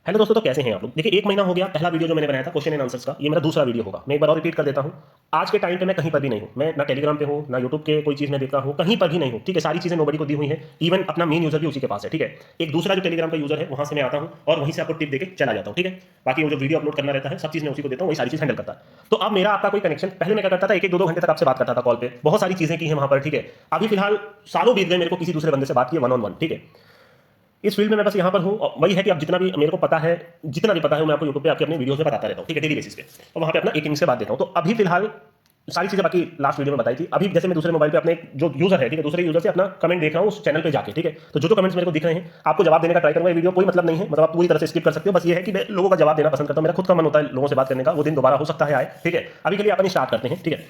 Hello दोस्तों, तो कैसे हैं आप लोग। देखिए, एक महीना हो गया, पहला वीडियो जो मैंने बनाया था क्वेश्चन एंड आंसर्स का, ये मेरा दूसरा वीडियो होगा। मैं एक बार और रिपीट कर देता हूं। आज के टाइम पे मैं कहीं पर भी नहीं हूं। मैं ना टेलीग्राम पे हूं, ना यूट्यूब के कोई चीज में देखता हूं, कहीं पर भी नहीं हूं। ठीक है, सारी चीजें नोबडी को दी हुई है। इवन अपना मेन यूजर भी उसी के पास है। ठीक है, एक दूसरा जो टेलीग्राम का यूजर है वहां से मैं आता हूं और वहीं से आपको टिप देके चला जाता हूं। ठीक है, बाकी वो जो वीडियो अपलोड करना रहता है सब चीज मैं उसी को देता हूं, वही सारी चीज हैंडल करता है। तो अब मेरा आपका कोई कनेक्शन, पहले मैं क्या करता था, एक एक दो घंटे तक आपसे बात करता था कॉल पे, बहुत सारी चीजें की हैं वहां पर। ठीक है, अभी फिलहाल सालों बीत गए मेरे को किसी दूसरे बंदे से बात की वन ऑन वन। ठीक है, इस फील्ड में मैं बस यहाँ पर हूँ और वही है कि अब जितना भी मेरे को पता है, जितना भी पता है मैं आपको यूट्यूब पे आपके अपने वीडियोस में बताता रहता हूँ। ठीक है, डेली बेसिस पे, और वहाँ पे अपना एक इंच से बात देता हूँ। तो अभी फिलहाल सारी चीजें बाकी लास्ट वीडियो में बताई थी। अभी जैसे मैं दूसरे मोबाइल पे अपने जो यूजर है, ठीक है, दूसरे यूजर से अपना कमेंट देख रहा हूँ उस चैनल पे जाके। ठीक है, तो जो कमेंट्स मेरे को दिख रहे हैं आपको जवाब देने का ट्राई करूंगा। ये वीडियो कोई मतलब नहीं है, मतलब आप पूरी तरह से स्किप कर सकते हो। बस ये है कि मैं लोगों का जवाब देना पसंद करता हूँ। मेरा खुद का मन होता है लोगों से बात करने का, वो दिन दोबारा हो सकता है आए। ठीक है, अभी के लिए अपन स्टार्ट करते हैं। ठीक है,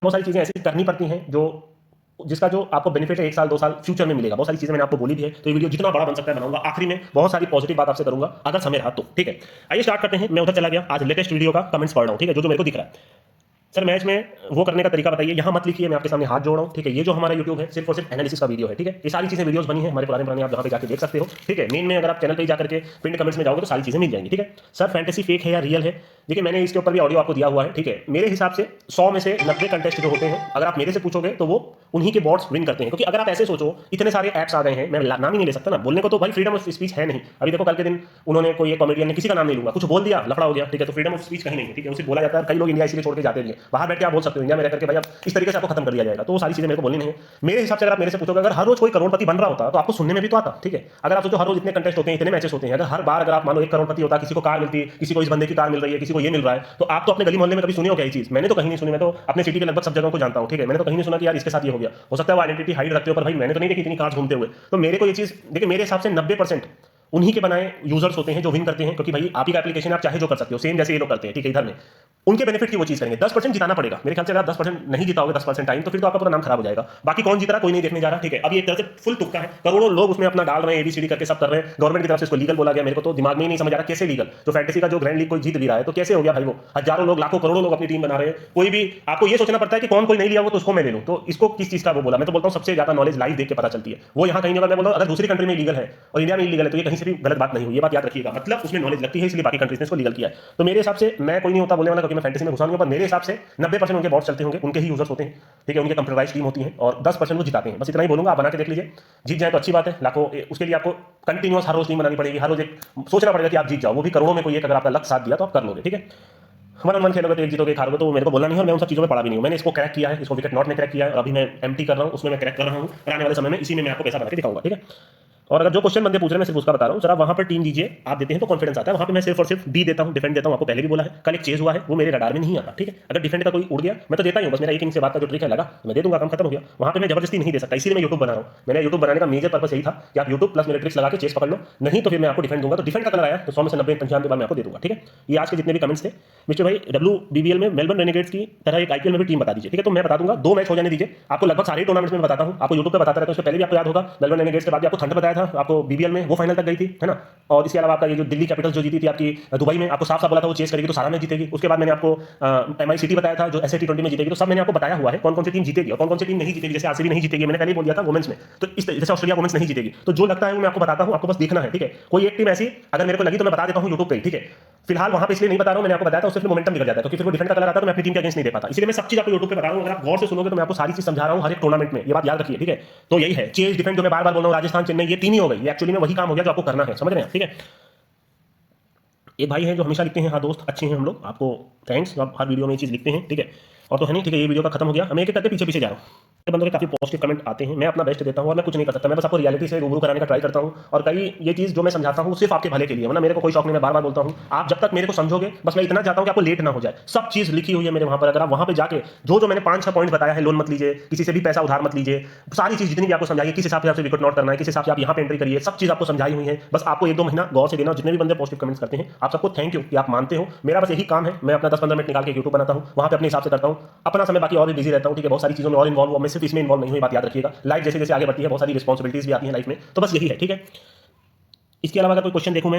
बहुत सारी चीजें ऐसी करनी पड़ती हैं जो जिसका जो आपको बेनिफिट है 1 साल 2 साल फ्यूचर में मिलेगा। बहुत सारी चीजें मैंने आपको बोली भी है, तो ये वीडियो जितना बड़ा बन सकता है बनाऊंगा। आखिरी में बहुत सारी पॉजिटिव बात आपसे करूंगा अगर समय रहा तो। ठीक है, आइए स्टार्ट करते हैं। मैं उधर चला गया, आज लेटेस्ट वीडियो का कमेंट्स पढ़ रहा हूं। ठीक है, जो जो मेरे को दिख रहा है। सर मैच में वो करने का तरीका बताइए, यहां मत लिखिए, मैं आपके सामने हाथ जोड़ रहा हूं। ठीक है, ये जो हमारा यूट्यूब है सिर्फ और सिर्फ एनालिसिस का वीडियो है। ठीक है, ये सारी चीजें वीडियोस बनी है हमारे पुराने आप जहां पे जाके देख सकते हो। ठीक है, मेन में अगर आप चैनल पे जाकर के पिंड कमेंट्स में जाओगे तो सारी चीजें मिल जाएंगी। ठीक है, सर फैंटेसी फेक है या रियल है। देखिए, मैंने इसके ऊपर भी ऑडियो आपको दिया हुआ है। ठीक है, मेरे हिसाब से 100 में से 90 कंटेस्ट जो होते हैं, अगर आप मेरे से पूछोगे तो वो उन्हीं के बॉट्स विन करते हैं। क्योंकि अगर आप ऐसे सोचो, इतने सारे ऐप्स आ गए हैं, मैं नाम ही नहीं ले सकता ना, बोलने को तो भाई फ्रीडम ऑफ स्पीच है नहीं। अभी देखो, कल के दिन उन्होंने कोई एक कॉमेडियन ने, किसी का नाम नहीं लूंगा, कुछ बोल दिया, लफड़ा हो गया। ठीक है, तो फ्रीडम ऑफ स्पीच कहीं नहीं है। ठीक है, उसे बोला जाता है, कई लोग इंडिया इसलिए छोड़ के जाते भी हैं। बाहर बैठ के आप बोल सकते हो, इंडिया में रह करके भाई आप इस तरीके से आपको खत्म कर दिया जाएगा। तो वो सारी चीजें मेरे को बोलनी नहीं है। मेरे हिसाब से अगर आप मेरे से पूछोगे, अगर हर रोज कोई करोड़पति बन रहा होता तो आपको सुनने में भी तो आता। ठीक है, अगर आप सोचो हर रोज इतने कंटेस्ट होते हैं, इतने मैचेस होते हैं, अगर हर बार अगर आप मान लो 1 करोड़पति होता, किसी को कार मिलती, किसी को इस बंदे की कार मिल रही है, किसी को ये मिल रहा है, तो आप तो अपने गली मोहल्ले में कभी सुनी हो क्या ये चीज? मैंने तो कहीं नहीं सुनी। मैं तो अपने सिटी के लगभग सब जगहों को जानता हूं। ठीक है, मैंने तो कहीं नहीं सुना कि यार इसके साथ ये हो गया। हो सकता है वो आइडेंटिटी हाइड रखते हो, पर भाई मैंने तो नहीं देखी इतनी कार्स घूमते हुए। तो मेरे को ये चीज देखिए, मेरे हिसाब से 90% उन्हीं के बनाए यूजर्स होते हैं जो विन करते हैं। क्योंकि भाई आप ही का एप्लीकेशन, आप चाहे जो कर सकते हो, सेम जैसे ये लोग करते हैं। ठीक है, इधर में उनके बेनिफिट की वो चीज करेंगे। 10% जिताना पड़ेगा मेरे ख्याल से। अगर आप 10% नहीं जिताओगे 10% टाइम, तो फिर तो आपका पूरा नाम खराब हो जाएगा। बाकी कौन जीत रहा कोई नहीं देखने जा रहा। ठीक है, अब ये एक तरह से फुल तुक्का है, करोड़ों लोग उसमें अपना डाल रहे हैं, एबीसीडी करके सब कर रहे हैं। गवर्नमेंट की तरफ से इसको लीगल बोला गया, मेरे को तो दिमाग में ही नहीं समझ आ रहा कैसे लीगल। जो फैंटेसी का जो ग्रैंड लीग कोई जीत भी रहा है तो कैसे हो गया भाई? वो हजारों लोग, लाखों करोड़ों लोग अपनी टीम बना रहे हैं। कोई भी आपको ये सोचना पड़ता है कि कौन कोई नहीं लिया हो तो उसको मैं ले लूं। तो इसको किस चीज का वो बोला? मैं तो बोलता हूं सबसे ज्यादा नॉलेज लाइव देख के पता चलती है। वो यहाँ कहीं नहीं होगा। मैं बोलता हूं अगर दूसरी कंट्री में लीगल है और इंडिया में इलीगल है तो ये कहीं से भी गलत बात नहीं हुई। ये बात याद रखिएगा, मतलब उसमें नॉलेज लगती है, इसलिए बाकी कंट्रीज ने इसको लीगल किया है। तो मेरे हिसाब से मैं कोई नहीं होता बोलने वाला, क्योंकि मैं फैंटेसी में घुसा नहीं हूं, पर मेरे हिसाब से 90% उनके बॉट्स चलते होंगे, उनके ही यूजर्स होते हैं। ठीक है, उनके कंप्यूटराइज टीम होती है और 10% वो जिताते हैं। बस इतना ही बोलूंगा, आप बना के देख लीजिए। जीत जाए तो अच्छी बात है, लाखों। उसके लिए आपको कंटिन्यूअस हर रोज टीम बनानी पड़ेगी, हर रोज एक सोचना पड़ेगा कि आप जीत जाओ, वो भी करोड़ों में कोई एक। अगर आपका लक साथ दिया तो आप कर लोगे। ठीक है, वन मन खेलोगे तो एक जीतोगे, एक हारोगे तो मेरे को बोलना नहीं है। और मैं उन सब चीजों में पड़ा भी नहीं हूं। मैंने इसको क्रैक किया है, इसको विकेट नॉट में क्रैक किया है, और अभी मैं एमटी कर रहा हूं, उसमें मैं क्रैक कर रहा हूं। और आने वाले समय में इसी में मैं आपको पैसा बना के दिखाऊंगा। ठीक है, और अगर जो क्वेश्चन बंदे पूछ रहे हैं मैं सिर्फ उसका बता रहा हूं। जरा वहां पर टीम दीजिए, आप देते हैं तो कॉन्फिडेंस आता है। वहां पे मैं सिर्फ और सिर्फ डी देता हूं, डिफेंड देता हूं। आपको पहले भी बोला है, कल एक चेज हुआ है, वो मेरे रडार में नहीं आता। ठीक है, अगर डिफेंड का कोई उड़ गया मैं तो देता ही हूं। बस मेरा एक इंच से बात का जो ट्रिक है लगा तो मैं दे दूंगा, काम खत्म हो गया। वहां पे मैं जबरदस्ती नहीं दे सकता, इसीलिए मैं यूट्यूब बना रहा हूं। मैंने यूट्यूब बनाने का मेजर पर्पस यही था कि आप यूट्यूब प्लस मेरे ट्रिक्स लगा के चेस पकड़ लो, नहीं तो फिर मैं आपको डिफेंड दूंगा। तो डिफेंड का कलर आया तो 100 में से 90-95 बार मैं आपको दे दूंगा। ठीक है, ये आज के जितने भी कमेंट्स थे। मिस्टर भाई WBBL में मेलबर्न रेनेगेड्स की तरह एक आईपीएल में भी टीम बता दीजिए। ठीक है, तो मैं बता दूंगा, 2 मैच हो जाने दीजिए। आपको लगभग सारे टूर्नामेंट्स में बताता हूं, आपको यूट्यूब पे बताता रहता हूं। इससे पहले भी आपको याद होगा मेलबर्न रेनेगेड्स के बाद आपको थंडर बताया था, आपको बीबीएल में वो फाइनल तक गई थी, है ना। और इसके अलावा आपका ये जो दिल्ली कैपिटल्स जो जीती थी आपकी दुबई में, आपको साफ साफ बोला था वो चेस करेगी तो सारा मैच जीतेगी। उसके बाद मैंने आपको एमआई सिटी बताया था जो एसए T20 में जीतेगी। तो सब मैंने आपको बताया हुआ है कौन कौन सी टीम जीतेगी और कौन कौन सी टीम नहीं जीतेगी। जैसे आरसीबी नहीं जीतेगी, मैंने पहले ही बोल दिया था वुमेन्स में। तो इस जैसे ऑस्ट्रेलिया वुमेन्स नहीं जीतेगी। तो जो लगता है वो मैं आपको बताता हूं, आपको बस देखना है। ठीक है, कोई एक टीम ऐसी अगर मेरे को लगी तो मैं बता देता हूं यूट्यूब पे। ठीक है, फिलहाल वहां पे इसलिए नहीं बता रहा हूं, मैंने आपको बताया था, उससे फिर मोमेंटम बिगड़ जाता है। क्योंकि फिर वो डिफेंड का कलर आता है तो मैं अपनी टीम के अगेंस्ट नहीं दे पाता। इसलिए मैं सब चीज आपको यूट्यूब पे बता रहा हूं। अगर आप गौर से सुनोगे तो मैं आपको सारी चीज समझा रहा हूं हर एक टूर्नामेंट में। ये बात याद रखिए। ठीक है, तो यही है चेज डिफेंड जो मैं बार बार बोल रहा हूं, राजस्थान चेन्नई ये तीन ही हो गई। ये एक्चुअली में वही काम हो गया जो आपको करना है, समझ रहे हैं? ठीक है, एक भाई हैं जो हमेशा लिखते हैं, हाँ दोस्त अच्छे हैं हम लोग, आपको थैंक्स, आप हर वीडियो में ये चीज़ लिखते हैं। ठीक है, और तो है नहीं। ठीक है, ये वीडियो का खत्म हो गया। मैं एक एक करके पीछे पीछे जा रहा हूँ। बंदों के काफी पॉजिटिव कमेंट आते हैं, मैं अपना बेस्ट देता हूं और मैं कुछ नहीं कर सकता। मैं बस आपको रियलिटी से रूबरू कराने का ट्राई करता हूं। और कई ये चीज जो मैं समझाता हूं सिर्फ आपके भले के लिए, वरना मेरे को कोई शौक नहीं। मैं बार बार बोलता हूं, आप जब तक मेरे को समझोगे, बस मैं इतना चाहता हूं कि आपको लेट ना हो जाए। सब चीज लिखी हुई है मेरे वहां पर। अगर आप वहां पे जाके जो जो मैंने 5-6 पॉइंट बताया है, लोन मत लीजिए, किसी से भी पैसा उधार मत लीजिए, सारी चीज जितनी भी आपको समझाइए, किस हिसाब से आपसे विकेट नॉट करना है, किस हिसाब से आप यहाँ पे एंट्री करिए, सब चीज आपको समझाई हुई है। बस आपको 1-2 महीना गौर से देना। जितने भी बंदे पॉजिटिव कमेंट्स करते हैं आप सबको थैंक यू कि आप मानते हो। मेरा बस यही काम है, मैं अपना 10-15 मिनट निकाल के यूट्यूब बनाता हूं, वहां पे अपने हिसाब से करता हूं। अपना समय बाकी और भी बिजी रहता हूं। ठीक है, बहुत सारी चीजों में और इन्वॉल्व हुआ, मैं सिर्फ इसमें इन्वॉल्व नहीं हुई, बात याद रखिएगा। लाइफ जैसे जैसे आगे बढ़ती है बहुत सारी रिस्पॉन्सिबिलिटीज भी आती हैं लाइफ में, तो बस यही है। ठीक है, इसके अलावा अगर कोई क्वेश्चन देखूं मैं,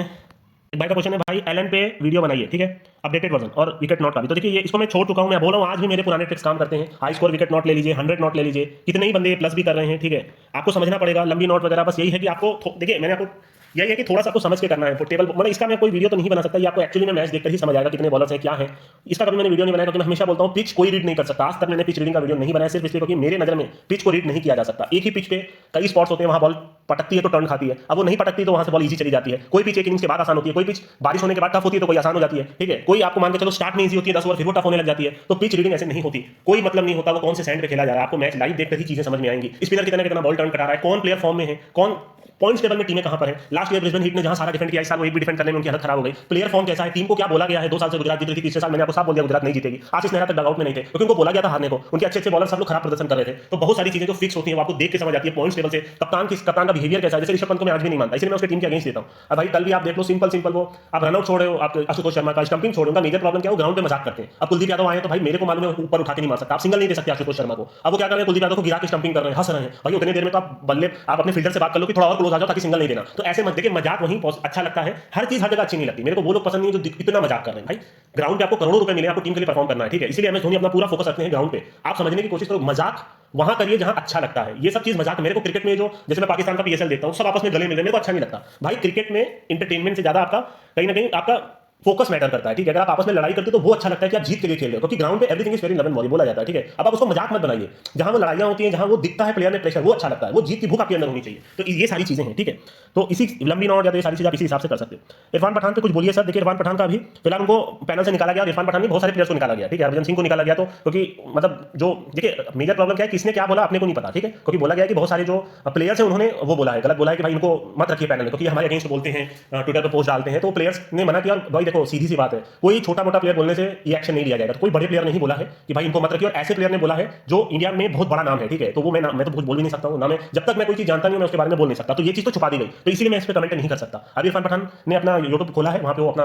एक भाई का क्वेश्चन है, भाई एलन पे वीडियो बनाइए। ठीक है, अपडेटेड वर्जन और विकेट नॉट का भी। तो देखिए, ये इसको मैं छोड़ चुका हूं। मैं बोल रहा हूं आज भी मेरे पुराने ट्रिक्स काम करते हैं। हाई स्कोर विकेट नॉट ले लीजिए, 100 नॉट ले लीजिए, कितने ही बंदे प्लस भी कर रहे हैं। ठीक है, आपको समझना पड़ेगा लंबी नॉट वगैरह। बस यही है कि आपको देखिए, मैंने आपको यही है कि थोड़ा सा आपको समझ के करना है टेबल, मतलब इसका मैं कोई वीडियो तो नहीं बना सकता, ये आपको एक्चुअली में मैच देखकर ही समझ आएगा कितने बॉलर्स हैं क्या है। इसका कभी मैंने वीडियो नहीं बनाया क्योंकि मैं हमेशा बोलता हूँ पिच कोई रीड नहीं कर सकता। आज तक मैंने पिच रीडिंग का वीडियो नहीं बनाया सिर्फ इसलिए क्योंकि मेरे नजर में पिच को रीड नहीं किया जा सकता। एक ही पिच पे कई स्पॉट्स होते हैं, वहां बॉल पटकती है तो टर्न खाती है, अब वो नहीं पटकती तो वहां से बॉल इजी चली जाती है। कोई पिच एक इनिंग्स के बाद आसान होती है, कोई पिच बारिश होने के बाद टफ होती है तो कोई आसान हो जाती है, ठीक है। कोई आपको मान के चलो स्टार्ट में इजी होती है, 10 ओवर फिर वो टफ होने लग जाती है। तो पिच रीडिंग ऐसे नहीं होती, कोई मतलब नहीं होता वो कौन से सैंड पे खेला जा रहा है। आपको मैच लाइव देखकर ही चीजें समझ में आएंगी। स्पिनर कितना कितना बॉल टर्न करा रहा है, कौन प्लेयर फॉर्म में है, कौन पॉइंट्स टेबल में टीमें कहां पर है। लास्ट ईयर ब्रिस्बेन हीट ने जहां सारा डिफेंड किया, इस साल वो एक भी डिफेंड करने में उनकी हालत खराब हो गई। प्लेयर फॉर्म कैसा है, टीम को क्या बोला गया है। 2 साल से गुजरात जीत रही थी, तीसरे साल मैंने आपको साफ बोल दिया गुजरात नहीं जीतेगी। आशीष नेहरा तक डगआउट में नहीं थे क्योंकि उनको बोला गया था हारने को। उनके अच्छे अच्छे बॉलर सब लोग खराब प्रदर्शन कर रहे थे। तो बहुत सारी चीजें जो फिक्स होती है वो आपको देख के समझ आती है पॉइंट्स टेबल से। कप्तान का बिहेवियर कैसा है, जैसे ऋषभ पंत को मैं आज भी नहीं मानता, इसलिए मैं उसकी टीम के अगेंस्ट देता हूं। अब भाई कल भी आप देख लो, सिंपल वो आप रनआउट छोड़ रहे हो, आप आशुतोष शर्मा का स्टंपिंग छोड़, उनका मेजर प्रॉब्लम क्या है, वो ग्राउंड पे मजाक करते हैं। अब कुलदीप यादव आए तो भाई मेरे को मालूम है ऊपर उठा के नहीं मार सकता, आप सिंगल नहीं दे सकते आशुतोष शर्मा को। अब वो क्या कर रहे हैं, कुलदीप यादव को गिरा के स्टंपिंग कर रहे हैं, हंस रहे हैं। भाई उतनी देर में तो आप बल्ले आप अपने फील्डर से बात कर लो कि थोड़ा और क्लोज आ जाओ ताकि सिंगल नहीं देना। तो ऐसे मत देखिए, मजाक वहीं अच्छा लगता है। हर चीज हर जगह अच्छी नहीं लगती। मेरे को वो लोग पसंद नहीं जो इतना मजाक कर रहे हैं। भाई ग्राउंड पे आपको करोड़ों रुपए मिले, आपको टीम के लिए परफॉर्म करना है, ठीक है। इसलिए एमएस धोनी अपना पूरा फोकस रखते हैं ग्राउंड पे। आप समझने की कोशिश करो, मजाक वहां करिए जहां अच्छा लगता है। ये सब चीज मजाक मेरे को क्रिकेट में जो जैसे मैं पाकिस्तान का पीएसएल देखता हूं, सब आपस में गले मिल रहे, मेरे को अच्छा नहीं लगता। भाई क्रिकेट में इंटरटेनमेंट से ज्यादा आपका कहीं ना कहीं आपका फोकस मैटर करता है, ठीक है। अगर आप आपस में लड़ाई करते हो तो वो अच्छा लगता है कि आप जीत के लिए खेल रहे हो, क्योंकि ग्राउंड पे everything is very love and volley बोला जाता है, ठीक है। अब आप उसको मजाक मत बनाइए। जहां वो लड़ाइयां होती हैं, जहां वो दिखता है प्लेयर में प्रेशर, वो अच्छा लगता है, वो जीत की भूख आपके अंदर होनी चाहिए। तो ये सारी चीजें हैं, ठीक है। तो इसी लंबी नॉट जाते, ये सारी चीजें आप इसी हिसाब से कर सकते हो। इरफान पठान पे कुछ बोलिए सर। देखिए इरफान पठान का अभी फिलहाल उनको पैनल से निकाला गया, और इरफान पठान ने बहुत सारे प्लेयर्स को निकाला गया, ठीक है। हरभजन सिंह को निकाला गया, तो क्योंकि मतलब जो देखिए मेजर प्रॉब्लम क्या है, किसने क्या बोला अपने को नहीं पता, ठीक है। क्योंकि बोला गया कि बहुत सारे जो प्लेयर्स हैं उन्होंने वो बोला है, गलत बोला है कि भाई इनको मत रखिए पैनल में, क्योंकि हमारे अगेंस्ट बोलते हैं, ट्विटर पर पोस्ट डालते हैं। तो प्लेयर्स ने मना किया। और भाई देखो सीधी सी बात है, कोई छोटा मोटा प्लेयर बोलने से ये एक्शन नहीं लिया जाएगा। तो कोई बड़े प्लेयर नहीं बोला है कि भाई इनको मत रखिए, और ऐसे प्लेयर ने बोला है जो इंडिया में बहुत बड़ा नाम है, ठीक है। तो वो मैं तो कुछ बोल भी नहीं सकता हूं ना, मैं जब तक मैं कोई चीज जानता नहीं हूं मैं उसके बारे में बोल नहीं सकता। तो ये चीज तो छुपा दी गई, तो इसलिए मैं इस पर कमेंट नहीं कर सकता। अभी इरफान पठान ने अपना यूट्यूब खोला है, वहां पे वो अपना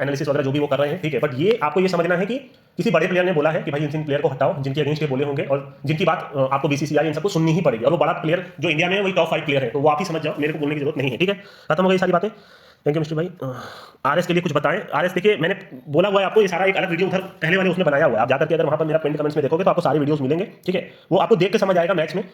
एनालिसिस वगैरह जो भी वो कर रहे हैं, ठीक है। बट ये आपको ये समझना है कि किसी बड़े प्लेयर ने बोला है कि भाई इन प्लेयर को हटाओ जिनके अगेंस्ट ये बोले होंगे, और जिनकी बात आपको बीसीसीआई इन सबको सुननी ही पड़ेगी। और वो बड़ा प्लेयर जो इंडिया में है वही टॉप 5 प्लेयर है, तो वो आप ही समझ जाओ, मेरे को बोलने की जरूरत नहीं है, ठीक है। खत्म हो गई सारी बातें। थैंक यू मिस्टर भाई। आरएस के लिए कुछ बताएं। आरएस देखिए मैंने बोला हुआ है आपको, ये सारा एक अलग वीडियो उधर पहले वाले उसमें बनाया हुआ है, आप जाकर के अगर वहां पर मेरा पिन कमेंट्स में देखोगे तो आपको सारे वीडियोस मिलेंगे, ठीक है। वो आपको देख के समझ आएगा मैच में।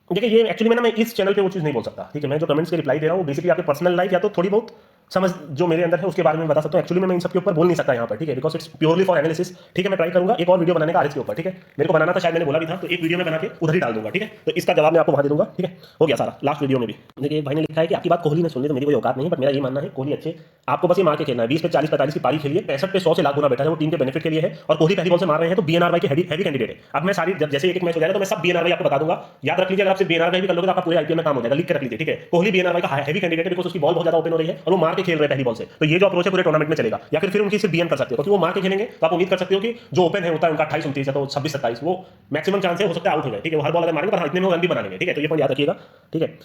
देखिए ये एक्चुअली मैं इस चैनल पे वो चीज़ नहीं बोल सकता, ठीक है। मैं जो कमेंट्स के रिप्लाई दे रहा हूँ बेसिकली आपके पर्सनल लाइफ या तो थोड़ी बहुत समझ जो मेरे अंदर है उसके बारे में बता सकता हूँ। एक्चुअली मैं इन सब के ऊपर बोल नहीं सकता यहाँ पर, ठीक है, because it's purely for analysis, ठीक है। मैं ट्राई करूंगा एक और वीडियो बनाने का आरएस के ऊपर, ठीक है। मेरे को बनाना था, शायद मैंने बोला भी था, तो एक वीडियो में बना के उधर ही डाल दूंगा, ठीक है। तो इसका जवाब मैं आपको वहां दे दूंगा, ठीक है। हो गया सारा लास्ट वीडियो में भी। देखिए एक भाई ने लिखा है कि आपकी बात कोहली ने सुन ली तो मेरी कोई औकात नहीं, बट मेरा ये मानना है कोहली अच्छे, आपको बस ये मार के खेलना है। 20 पे 40 45 की पारी खेलिए, 65 पे 100 से लाख गुना बेटर है, वो टीम के बेनिफिट के लिए है। और कोहली पहली बॉल से मार रहे हैं तो बीएनआरवाई के हैवी कैंडिडेट है। अब मैं सारी जैसे एक मैच हो जाएगा तो मैं सब बीएनआरवाई आपको बता दूंगा, याद रख लीजिए। अगर आप सिर्फ बीएनआरवाई भी कर लोगे तो आपका पूरे आईपीएल में काम हो जाएगा, लिख के रख लीजिए, ठीक है। कोहली बीएनआरवाई का हैवी कैंडिडेट है, बिकॉज उसकी बॉल बहुत ज्यादा ओपन हो रही है और वो मार के खेल रहे हैं पहली बॉल से। तो ये जो अप्रोच है पूरे टूर्नामेंट में चलेगा, या फिर उनकी सिर्फ बीएन कर सकते हो, क्योंकि वो मार के खेलेंगे तो आप उम्मीद कर सकते हो कि जो ओपन है होता है उनका 28 29 है तो 26 27 वो मैक्सिमम चांस है, हो सकता है आउट हो जाए, ठीक है। वो हर बॉल अगर मारेंगे पर इतने में रन भी बना लेंगे, ठीक है। तो ये पॉइंट याद रखिएगा, ठीक है।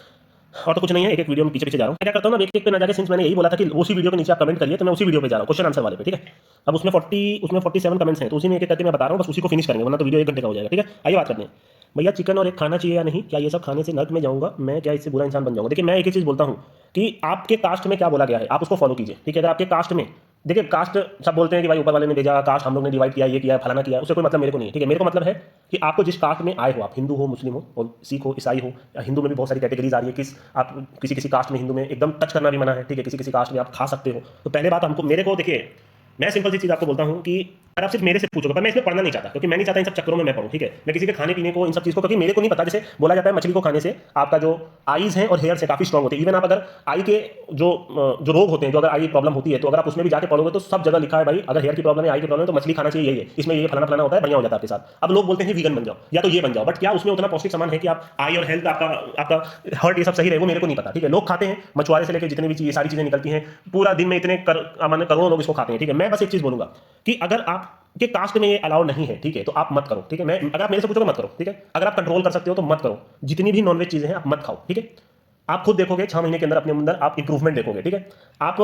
और तो कुछ नहीं है, एक वीडियो में पीछे जा रहा हूँ। क्या करता हूँ ना, एक पे ना जाके, सिंस मैंने यही बोला था कि उसी वीडियो के नीचे आप कमेंट करिए, तो मैं उसी वीडियो पे जा रहा हूँ क्वेश्चन आंसर वाले पे, ठीक है। अब उसमें 47 कमेंट्स हैं, तो उसी में एक करके मैं बता रहा हूँ, बस उसी को फिनिश करेंगे, वरना तो वीडियो 1 घंटे का हो जाएगा, ठीक है। आइए बात करते हैं। भैया चिकन और एक खाना चाहिए या नहीं, क्या ये सब खाने से नर्क में जाऊंगा मैं, क्या इससे बुरा इंसान बन जाऊंगा। देखिए मैं एक ही चीज़ बोलता हूँ कि आपके कास्ट में क्या बोला गया है आप उसको फॉलो कीजिए, ठीक है। अगर आपके कास्ट में, देखिए कास्ट सब बोलते हैं कि भाई ऊपर वाले ने भेजा, कास्ट हम लोग ने डिवाइड किया, ये किया, फलाना किया, उससे कोई मतलब मेरे को नहीं है, ठीक है। मेरे को मतलब है कि आपको जिस कास्ट में आए हो, आप हिंदू हो, मुस्लिम हो, और सिख हो, ईसाई हो, या हिंदू में भी बहुत सारी कैटेगरीज आ रही है, आप किसी कास्ट में, हिंदू में एकदम टच करना भी मना है, ठीक है। किसी कास्ट में आप खा सकते हो। तो पहले बात हमको, मेरे को देखिए मैं सिंपल सी चीज़ आपको बोलता हूँ कि अगर आप सिर्फ मेरे से पूछोगे, पर मैं इसमें पढ़ना नहीं चाहता, क्योंकि मैं नहीं चाहता इन सब चक्करों में मैं पढ़ूं, ठीक है। मैं किसी के खाने पीने को, इन सब चीज़ को, क्योंकि मेरे को नहीं पता। जैसे बोला जाता है मछली को खाने से आपका जो आईज है और हेयर से काफी स्ट्रॉन्ग होते हैं। इवन आप अगर आई के जो रोग होते हैं, जो अगर आई प्रॉब्लम होती है, तो अगर आप उसमें भी जाके पढ़ोगे तो सब जगह लिखा है भाई अगर हेयर की प्रॉब्लम है, आई की प्रॉब्लम है, तो मछली खाना चाहिए, यही है, इसमें ये फलाना फलाना होता है, बढ़िया हो जाता है आपके साथ। अब लोग बोलते हैं वीगन बन जाओ या तो ये बन जाओ, बट क्या उसमें उतना पौष्टिक सामान है कि आप आई और हेल्थ आपका हर्ट ये सब सही रहे, वो मेरे को नहीं पता, ठीक है। लोग खाते हैं, मछुआरे से लेकर जितनी भी सारी चीजें निकलती हैं, पूरा दिन में इतने करोड़ों लोग इसको खाते हैं, ठीक है। मैं बस एक चीज बोलूंगा कि अगर आपके कास्ट में ये अलाउ नहीं है, ठीक है, तो आप मत करो, ठीक है। मैं अगर आप मेरे से पूछोगे मत करो, ठीक है। अगर आप कंट्रोल कर सकते हो तो मत करो। जितनी भी नॉनवेज चीजें हैं आप मत खाओ, ठीक है। आप खुद देखोगे 6 महीने के अंदर अपने अंदर आप इंप्रूवमेंट देखोगे, ठीक है। आप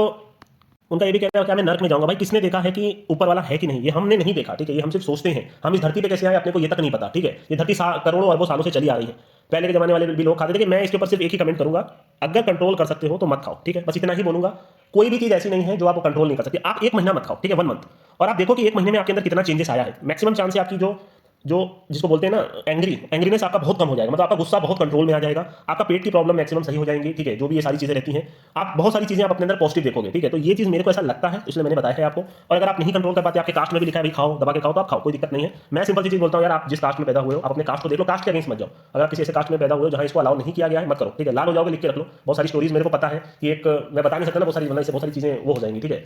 उनका ये भी कहना है क्या मैं नर्क में जाऊंगा, भाई किसने देखा है कि ऊपर वाला है कि नहीं, ये हमने नहीं देखा, ठीक है। ये हम सिर्फ सोचते हैं। हम इस धरती पे कैसे आए अपने को ये तक नहीं पता, ठीक है। ये धरती करोड़ों अरबों सालों से चली आ रही है, पहले के जमाने वाले भी लोग खाते थे। मैं इसके ऊपर सिर्फ एक ही कमेंट करूंगा, अगर कंट्रोल कर सकते हो तो मत खाओ, ठीक है। बस इतना ही बोलूंगा। कोई भी चीज ऐसी नहीं है जो आप कंट्रोल नहीं कर सकते। आप 1 महीना मत खाओ, ठीक है, 1 मंथ, और आप देखो कि 1 महीने में आपके अंदर कितना चेंजेस आया है। मैक्सिमम चांस है आपकी जो जो जिसको बोलते हैं ना एंग्रीनेस आपका बहुत कम हो जाएगा, मतलब आपका गुस्सा बहुत कंट्रोल में आ जाएगा, आपका पेट की प्रॉब्लम मैक्सिमम सही हो जाएंगी, ठीक है, जो भी ये सारी चीजें रहती हैं, आप बहुत सारी चीजें आप अपने अंदर पॉजिटिव देखोगे, ठीक है। तो ये चीज मेरे को ऐसा लगता है, इसलिए मैंने बताया है आपको। और अगर आप नहीं कंट्रोल कर पाते, आपके कास्ट में भी लिखा है भाई खाओ, दबा के खाओ, तो आप खाओ, कोई दिक्कत नहीं है। मैं सिंपल सी चीज बोलता हूँ यार, आप जिस कास्ट में पैदा हुए हो, आप अपने कास्ट को देख लो, कास्ट के अगेंस्ट मत जाओ। अगर आप किसी ऐसे कास्ट में पैदा हुए हो जहां इसको अलाउ नहीं किया गया है, मत करो, ठीक है। लाल हो जाओगे, लिख के रख लो। बहुत सारी स्टोरीज मेरे को पता है कि एक मैं बता नहीं सकता ना, बहुत सारी वरना इससे बहुत सारी चीजें वो हो जाएंगी, ठीक है।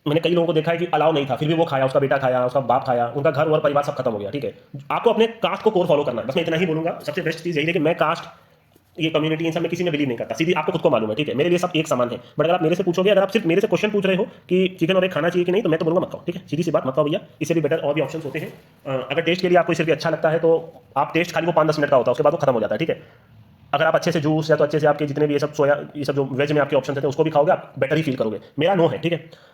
मैंने कई लोगों को देखा है कि अलाउ नहीं था, फिर भी वो खाया, उसका बेटा खाया, उसका बाप खाया, उनका घर और परिवार सब खत्म हो गया, ठीक है। आपको अपने कास्ट को कोर फॉलो करना है, बस मैं इतना ही बोलूंगा। सबसे बेस्ट चीज यही है कि मैं कास्ट, ये कम्युनिटी, इन सब में किसी में बिलीव नहीं करता, सीधी आपको खुद को मालूम है, ठीक है। मेरे लिए सब एक समान है। बट अगर आप मेरे से पूछोगे, अगर आप सिर्फ मेरे से क्वेश्चन पूछ रहे हो कि चिकन और एक खाना चाहिए कि नहीं, तो मैं तो बोलूंगा मत खाओ, ठीक है, सीधी सी बात, मत खाओ भैया। इससे भी बेटर और भी ऑप्शन होते हैं। अगर टेस्ट के लिए आपको सिर्फ अच्छा लगता है तो आप टेस्ट खाली वो 5-10 मिनट का होता है, उसके बाद वो खत्म हो जाता है, ठीक है। अगर आप अच्छे से जूस या तो अच्छे से आपके जितने भी ये सब सोया, ये सब जो वेज में आपके ऑप्शन थे उसको भी खाओगे, आप बेटर ही फील करोगे। मेरा नो है, ठीक है।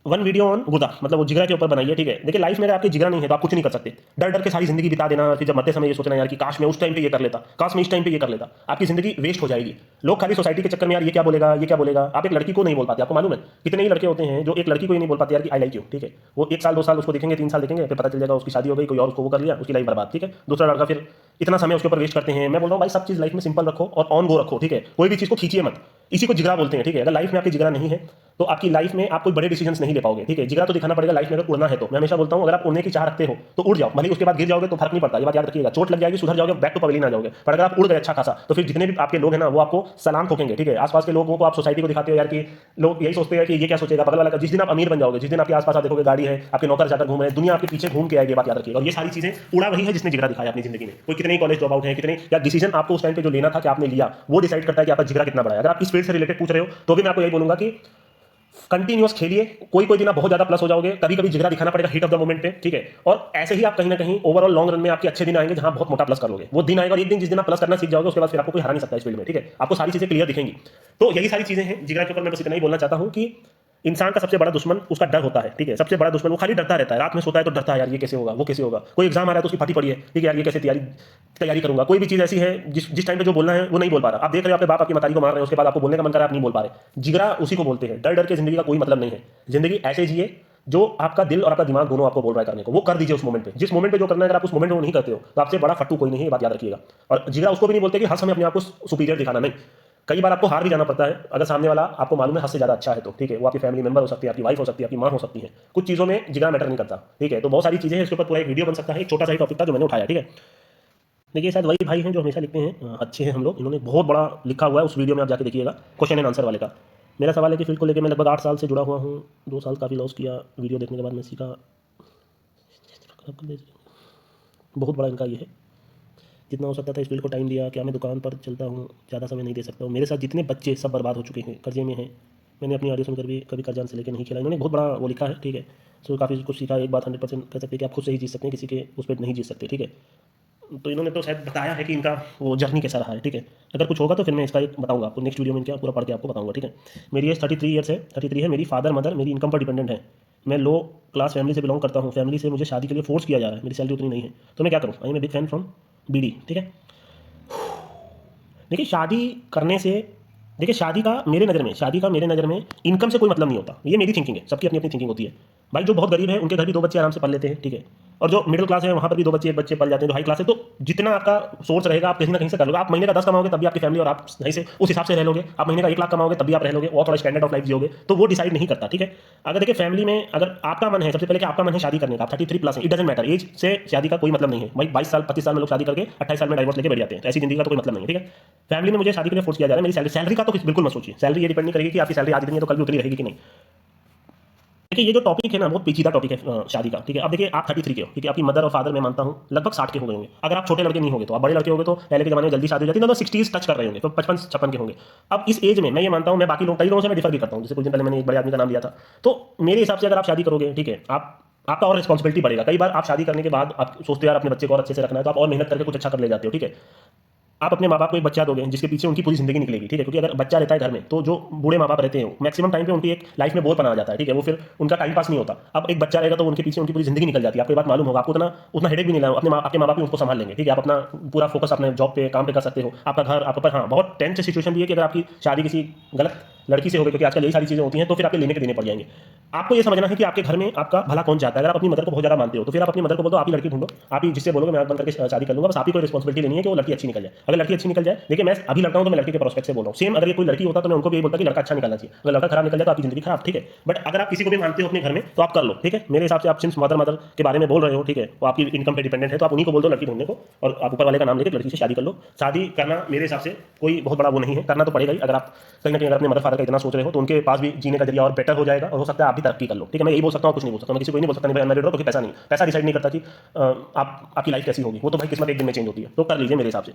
वन वीडियो ऑन गुदा, मतलब वो जिगरा के ऊपर बनाइए, ठीक है। देखिए लाइफ में अगर आपकी जिगरा नहीं है तो आप कुछ नहीं कर सकते। डर डर के सारी जिंदगी बिता देना, फिर जब मरते समय ये सोचना यार कि काश मैं उस टाइम पे ये कर लेता, काश मैं इस टाइम पे ये कर लेता, आपकी जिंदगी वेस्ट हो जाएगी। लोग खाली सोसाइटी के चक्कर में यार ये क्या बोलेगा, ये क्या बोलेगा। आप एक लड़की को नहीं बोल पाते, आपको मालूम है कितने ही लड़के होते हैं जो एक लड़की को ही नहीं बोल पाते यार कि आई लाइक यू, ठीक है। वो 1 साल 2 साल उसको देखेंगे, 3 साल देखेंगे, फिर पता चल जाएगा उसकी शादी हो गई, कोई और उसको वो कर लिया, उसकी लाइफ बर्बाद, ठीक है। दूसरा लड़का फिर इतना समय उसके ऊपर वेस्ट करते हैं। मैं बोल रहा हूँ भाई सब चीज लाइफ में सिंपल रखो और ऑन गो रखो, ठीक है। कोई भी चीज को खींचिए मत, इसी को जिगरा बोलते हैं, ठीक है। अगर लाइफ में आपकी जिगरा नहीं है तो आपकी लाइफ में आप कोई बड़े डिसीजंस नहीं ले पाओगे, ठीक है। जिगरा तो दिखाना पड़ेगा लाइफ में, अगर उड़ना है तो। मैं हमेशा बोलता हूँ अगर आप उड़ने की चाह रखते हो तो उड़ जाओ, भले उसके बाद गिर जाओगे तो फर्क नहीं पड़ता, ये बात याद रखिएगा। चोट लग जाएगी, सुधर जाओगे, बैक टू पवेलियन आ जाओगे। पर अगर आप उड़ गए अच्छा खासा तो फिर जितने भी आपके लोग हैं ना वो आपको सलाम ठोकेंगे, ठीक है। आसपास के लोगों को आप सोसाइटी को दिखाते हो यार कि लोग यही सोचते हैं कि ये क्या सोचेगा बगल वाला का। जिस दिन आप अमीर बन जाओगे, जिस दिन आपके आसपास आप देखोगे गाड़ी है, आपके नौकर जाकर घूम रहे हैं, दुनिया आपके पीछे घूम के आएगी, बात याद रखिएगा। और ये सारी चीजें उड़ा वही है जिसने जिगरा दिखाया अपनी जिंदगी में। कोई कितने कॉलेज ड्रॉप आउट है, कितने या डिसीजन आपको उस टाइम पे जो लेना था कि आपने लिया, वो डिसाइड करता है कि आपका जिगरा कितना बड़ा है। अगर आप इस फील्ड से रिलेटेड पूछ रहे हो तो भी मैं आपको यही बोलूंगा कि कंटिन्यूअस खेलिए। कोई कोई दिन आप बहुत ज्यादा प्लस हो जाओगे, कभी कभी जिगरा दिखाना पड़ेगा हिट ऑफ द मोमेंट पे, ठीक है। और ऐसे ही आप कहीं ना कहीं ओवरऑल लॉन्ग रन में आपके अच्छे दिन आएंगे जहां बहुत मोटा प्लस कर लोगे। वो दिन आएगा और एक दिन जिस दिन आप प्लस करना सीख जाओगे उसके बाद फिर आपको कोई हरा नहीं सकता इस फील्ड में, ठीक है। आपको सारी चीजें क्लियर दिखेंगी। तो यही सारी चीजें हैं जिगरा के ऊपर। मैं बस इतना ही बोलना चाहता हूं कि इंसान का सबसे बड़ा दुश्मन उसका डर होता है, ठीक है। सबसे बड़ा दुश्मन वो खाली डरता रहता है, रात में सोता है तो डरता है यार ये कैसे होगा, वो कैसे होगा। कोई एग्जाम आ रहा है तो उसकी फटी पड़ी है, ठीक है यार ये कैसे तैयारी करूंगा। कोई भी चीज ऐसी है जिस टाइम पे जो बोलना है वो नहीं बोल पा रहा। आप देख रहे हो आपके बाप आपकी माताजी को मार रहे हैं, उसके बाद आपको बोलने का मन कर रहा है, आप नहीं बोल पा रहे। जिगरा उसी को बोलते हैं। डर डर के जिंदगी का कोई मतलब नहीं है। जिंदगी ऐसे जिए जो आपका दिल और आपका दिमाग दोनों आपको बोल रहा है करने को, वो कर दीजिए उस मोमेंट पे। जिस मोमेंट पे जो करना है, अगर आप उस मोमेंट में वो नहीं करते हो तो आपसे बड़ा फट्टू कोई नहीं है, ये बात याद रखिएगा। और जिगरा उसको भी नहीं बोलते कि हर समय अपने आप को सुपीरियर दिखाना, नहीं। कई बार आपको हार भी जाना पड़ता है अगर सामने वाला आपको मालूम है हद से ज्यादा अच्छा है तो, ठीक है। वो आपकी फैमिली मेंबर हो सकती है, आपकी वाइफ हो सकती है, आपकी मां हो सकती है। कुछ चीजों में जिगरा मैटर नहीं करता, ठीक है। तो बहुत सारी चीजें हैं, इसके ऊपर पूरा एक वीडियो बन सकता है। एक छोटा सा ही टॉपिक था जो मैंने उठाया, ठीक है। देखिए शायद वही भाई हैं जो हमेशा लिखते हैं, अच्छे हैं हम लोग। इन्होंने बहुत बड़ा लिखा हुआ है, उस वीडियो में आप जाके देखिएगा, क्वेश्चन एंड आंसर वाले का। मेरा सवाल है कि फील्ड को लेकर मैं लगभग 8 साल से जुड़ा हुआ हूँ। 2 साल काफ़ी लॉस किया, वीडियो देखने के बाद मैं सीखा। बहुत बड़ा इनका ये है, जितना हो सकता था इस फील्ड को टाइम दिया। क्या मैं दुकान पर चलता हूँ, ज़्यादा समय नहीं दे सकता हूँ। मेरे साथ जितने बच्चे सब बर्बाद हो चुके हैं, कर्जे में हैं। मैंने अपनी ऑडियो सुनकर भी कभी कर्जा से लेकर नहीं खेला। इन्होंने बहुत बड़ा वो लिखा है, ठीक है। सो काफ़ी कुछ सीखा। एक बात 100% कह सकते हैं कि आप खुद से ही जीत सकते हैं, किसी के उस पर नहीं जीत सकते, ठीक है। तो इन्होंने तो शायद बताया है कि इनका वो जर्नी कैसा रहा है, ठीक है। अगर कुछ होगा तो फिर मैं इसका एक बताऊंगा आपको, नेक्स्ट वीडियो में इनका पूरा पढ़ के आपको बताऊंगा, ठीक है। मेरी एज 33 ईयर्स है, 33 है। मेरी फादर मदर मेरी इनकम पर डिपेंडेंट है। मैं लो क्लास फैमिली से बिलोंग करता हूँ। फैमिली से मुझे शादी के लिए फोर्स किया जा रहा है, मेरी सैलरी उतनी नहीं है, तो मैं क्या करूँ। I am a big fan from BD, ठीक है। देखिए शादी करने से, देखिए शादी का मेरे नज़र में इनकम से कोई मतलब नहीं होता। ये मेरी थिंकिंग है, सबकी अपनी अपनी थिंकिंग होती है। भाई जो बहुत गरीब है उनके घर भी 2 बच्चे आराम से पल लेते हैं, ठीक है। और जो मिडिल क्लास है वहाँ पर भी 2 बच्चे 1 बच्चे पल जाते हैं। जो हाई क्लास है तो जितना आपका सोर्स रहेगा आप कहीं ना कहीं से कर लोगे। आप महीने का 10 कमाओगे तब भी आपकी फैमिली और आप सही से उस हिसाब से रह लोगे। आप महीने का 1 लाख कमाओगे तब भी आप रह लोगे और थोड़ा स्टैंडर्ड ऑफ लाइफ जियोगे। तो वो डिसाइड नहीं करता, ठीक है। अगर देखिए फैमिली में अगर आपका मन है, सबसे पहले कि आपका मन है शादी करने का, आप 33 प्लस है, इट डजंट मैटर, एज से शादी का कोई मतलब नहीं है। भाई 22 साल 25 साल में लोग शादी करके 28 साल में डाइवोर्स लेके बैठ जाते हैं, तो ऐसी जिंदगी का तो कोई मतलब नहीं है, ठीक है। फैमिली में मुझे शादी के लिए फोर्स किया जा रहा है। मेरी सैलरी का तो बिल्कुल मत सोचिए। सैलरी ये डिपेंड नहीं करेगी कि आपकी सैलरी आज इतनी है तो कल भी उतनी रहेगी कि नहीं। देखिए ये जो टॉपिक है ना बहुत पेचीदा टॉपिक है शादी का, ठीक है। अब देखिए आप 33 के हो, ठीक है। आपकी मदर और फादर मैं मानता हूँ लगभग 60 के हो गए होंगे। अगर आप छोटे लड़के नहीं होंगे तो, आप बड़े लड़के होंगे तो पहले के जमाने में जल्दी शादी हो जाती है, तो 60s टच कर रहे होंगे, तो 55-56 के होंगे। अब इस एज में मैं ये मानता हूँ, मैं बाकी लोग कई लोगों से मैं डिफर भी करता हूँ। जैसे कुछ दिन पहले मैंने एक बड़े आदमी का नाम लिया था, तो मेरे हिसाब से अगर आप शादी करोगे, ठीक है, आपका और रिस्पॉन्सिबिलिटी बढ़ेगा। कई बार आप शादी करने के बाद आप सोचते हो यार अपने बच्चे को और अच्छे से रखना है, तो आप और मेहनत करके कुछ अच्छा कर ले जाते हो, ठीक है। आप अपने माँ बाप को एक बच्चा दोगे जिसके पीछे उनकी पूरी जिंदगी निकलेगी, ठीक है। क्योंकि अगर बच्चा रहता है घर में तो जो बूढ़े माँ बाप रहते हैं मैक्सिमम टाइम पे उनकी एक लाइफ में बोझ बना जाता है, ठीक है। वो फिर उनका टाइम पास नहीं होता। अब एक बच्चा रहेगा तो उनके पीछे उनकी पूरी जिंदगी निकल जाती है। आपको ये बात मालूम होगा, आपको उतना हेडेक भी नहीं लाओ। आपके माँ बाप भी उनको संभाल लेंगे, ठीक है। आप अपना पूरा फोकस अपने जॉब पे काम पे कर सकते हो। आपका घर आपके ऊपर, हाँ बहुत टेंस सिचुएशन भी है कि अगर आपकी शादी किसी गलत लड़की से हो गए, क्योंकि आजकल यही सारी चीज़ें होती हैं, तो फिर आपके लेने के देने पड़ जाएंगे। आपको ये समझना है कि आपके घर में आपका भला कौन चाहता है। अगर आप अपनी मदर को बहुत ज़्यादा मानते हो तो फिर आप अपनी मदर को बोल दो आप ही लड़की ढूंढो, आप ही जिससे बोलोगे मैं आंख बंद करके शादी कर लूंगा, बस आप ही कोई रिस्पॉन्सिबिलिटी लेनी है कि वो लड़की अच्छी निकल जाए। अगर लड़की अच्छी निकल जाए, देखिए मैं अभी लड़का हूं तो मैं लड़की के प्रोस्पेक्ट से बोल रहा हूं, सेम अगर ये कोई लड़की होता तो मैं उनको भी यही बोलता कि लड़का अच्छा निकलना चाहिए। अगर लड़का खराब निकल जाए तो आपकी जिंदगी खराब, ठीक है। बट अगर आप किसी को भी मानते हो अपने घर में तो आप कर लो, ठीक है। मेरे हिसाब से आप सिंस मदर के बारे में बोल रहे हो, ठीक है, वो आपकी इनकम पे डिपेंडेंट है, तो आप उन्हीं को बोल दो लड़की ढूंढने को, और आप ऊपर वाले का नाम लेकर लड़की से शादी कर लो। शादी करना मेरे हिसाब से कोई बहुत बड़ा वो नहीं है, करना तो पड़ेगा ही। अगर आप कहीं ना कहीं अगर अपने मदर फादर का इतना सोच रहे हो तो उनके पास भी जीने का जरिया और बेटर हो जाएगा, और हो सकता है आप भी तरक्की कर लो, ठीक है। मैं यही बोल सकता हूँ, कुछ नहीं बोल सकता, मैं किसी को नहीं बोल सकता नहीं भाई अनमैरिड रहो, क्योंकि पैसा नहीं, पैसा डिसाइड नहीं करता कि आपकी लाइफ कैसी होगी। वो तो भाई किस्मत एक दिन में चेंज होती है, तो कर लीजिए। मेरे हिसाब से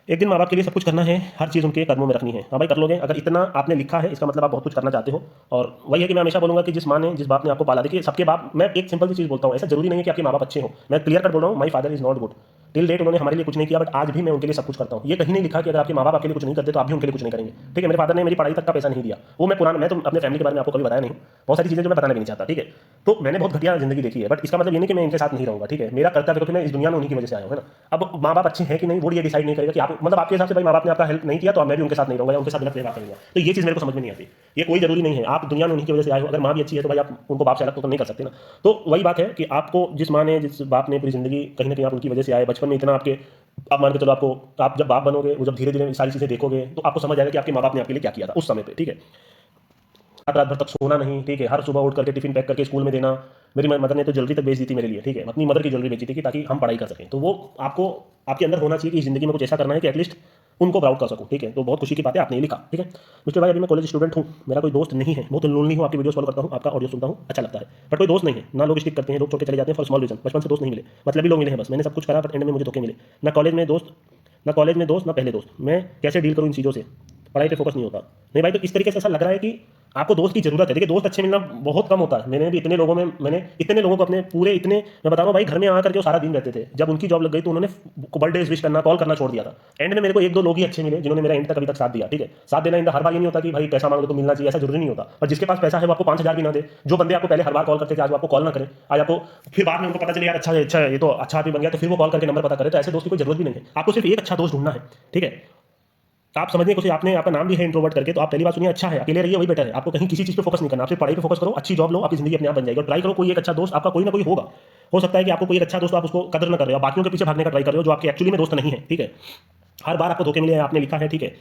एक दिन माँ बाप के लिए सब कुछ करना है, हर चीज़ उनके कदमों में रखनी है। हाँ भाई कर लोगे, अगर इतना आपने लिखा है इसका मतलब आप बहुत कुछ करना चाहते हो। और वही है कि मैं हमेशा बोलूंगा कि जिस माँ ने जिस बाप ने आपको पाला, देखिए सबके बाप, मैं एक सिंपल सी चीज़ बोलता हूँ, ऐसा जरूरी नहीं है कि आपके माँ बाप अच्छे हो। मैं क्लियर कट बोल रहा हूँ, my father is not good, till date उन्होंने हमारे लिए कुछ नहीं किया, बट आज भी मैं उनके लिए सब कुछ करता हूँ। ये कहीं नहीं लिखा कि अगर आपके माँ बाप आपके लिए कुछ नहीं करते तो आप भी उनके लिए कुछ नहीं करेंगे, ठीक है। मेरे फादर ने मेरी पढ़ाई तक का पैसा नहीं दिया, वो मैं पुराना, मैं तो अपने फैमिली के बारे में आपको कभी बताया नहीं, बहुत सारी चीज़ें जो मैं बताना भी नहीं चाहता, ठीक है। तो मैंने बहुत घटिया जिंदगी देखी है, बट इसका मतलब ये नहीं कि मैं इनके साथ नहीं रहूंगा, ठीक है। मेरा कर्तव्य, क्योंकि मैं इस दुनिया में उन्हीं की वजह से आया हूँ, है ना। अब माँ बाप अच्छे हैं कि नहीं वो ये डिसाइड नहीं करेगा कि आप, मतलब आपके हिसाब से भाई माँ बाप ने आपका हेल्प नहीं किया तो मैं भी उनके साथ नहीं रहूंगा या उनके साथ गलत व्यवहार करूंगा, तो ये चीज़ मेरे को समझ में नहीं आती। ये कोई जरूरी नहीं है, आप दुनिया में उन्हीं की वजह से आए हो। अगर माँ भी अच्छी है तो भाई आप उनको बाप से अलग तो नहीं कर सकते ना। तो वही बात है कि आपको जिस माँ ने जिस बाप ने पूरी जिंदगी कहीं ना कहीं आप उनकी वजह से आए, बचपन में इतना आपके, आप मान के चलो आपको, आप जब बाप बनोगे, वो जब धीरे धीरे सारी चीज़ें देखोगे तो आपको समझ आएगा कि आपके माँ बाप ने आपके लिए क्या किया था उस समय पे, ठीक है। रात भर तक सोना नहीं, ठीक है, हर सुबह उठ करके टिफिन पैक करके स्कूल में देना। मेरी मदर ने तो ज्वेलरी तक बेच दी थी मेरे लिए, ठीक है, अपनी मदर की ज्वेलरी बेची थी कि ताकि हम पढ़ाई कर सकें। तो वो आपको आपके अंदर होना चाहिए कि ज़िंदगी में कुछ ऐसा करना है कि एटलीस्ट उनको प्राउड कर सकूं, ठीक है। तो बहुत खुशी की बात है आपने ये लिखा, ठीक है। मिस्टर भाई अभी मैं कॉलेज स्टूडेंट हूँ, मेरा कोई दोस्त नहीं है, बहुत लोनली हूँ, आपकी वीडियोस फॉलो करता हूँ, आपका ऑडियो सुनता हूँ, अच्छा लगता है, बट कोई दोस्त नहीं है ना। लोग स्टिक करते हैं, लोग छोड़ के चले जाते हैं फॉर स्मॉल रीजन। बचपन से दोस्त नहीं मिले, मतलब भी लोग मिले हैं बस, मैंने सब कुछ करा बट एंड में मुझे धोखे मिले। ना कॉलेज में दोस्त, ना कॉलेज में दोस्त, ना पहले दोस्त। मैं कैसे डील करूँ इन चीज़ों से, पढ़ाई पे फोकस नहीं होता। नहीं भाई, तो इस तरीके से ऐसा लग रहा है कि आपको दोस्त की जरूरत है। देखिए दोस्त अच्छे मिलना बहुत कम होता है, मैंने भी इतने लोगों में, मैंने इतने लोगों को अपने पूरे इतने, मैं बता रहा हूँ भाई, घर में आकर के वो सारा दिन रहते थे। जब उनकी जॉब लग गई तो उन्होंने बर्थडे विश करना, कॉल करना छोड़ दिया था। एंड में मेरे को एक दो लोग ही अच्छे मिले जिन्होंने मेरा एंड तक अभी तक साथ दिया, ठीक है। साथ देना इंदा हर बार ये नहीं होता कि भाई पैसा मांगो तो मिलना चाहिए, ऐसा जरूरी नहीं होता। और जिसके पास पैसा है वो आपको 5,000 भी ना दे, जो बंदे आपको पहले हर बार कॉल करते थे आज वो आपको कॉल ना करे, आज आपको फिर बाद में उनको पता चले यार अच्छा है, अच्छा है, ये तो अच्छा आदमी बन गया, तो फिर वो कॉल करके नंबर पता करे, तो ऐसे दोस्त की कोई जरूरत भी नहीं है। आपको सिर्फ एक अच्छा दोस्त ढूंढना है, ठीक है। आप समझने की कोशिश, आपने आपका नाम भी है इंट्रोवर्ट करके, तो आप पहली बात सुनिए, अच्छा है, अकेले रहिए वही बेटर है। आपको कहीं किसी चीज़ पे फोकस नहीं करना, आप सिर्फ पढ़ाई पे फोकस करो, अच्छी जॉब लो, आपकी जिंदगी अपने आप बन जाएगी। और ट्राई करो कोई एक अच्छा दोस्त आपका कोई ना कोई होगा। हो सकता है कि आपको कोई एक अच्छा दोस्त, आप उसको कदर न कर रहे हो, बाकियों के पीछे भागने का ट्राई कर रहे हो जो आपके एक्चुअली में दोस्त नहीं है, ठीक है। हर बार आपको धोखे मिले हैं, आपने लिखा है, ठीक है।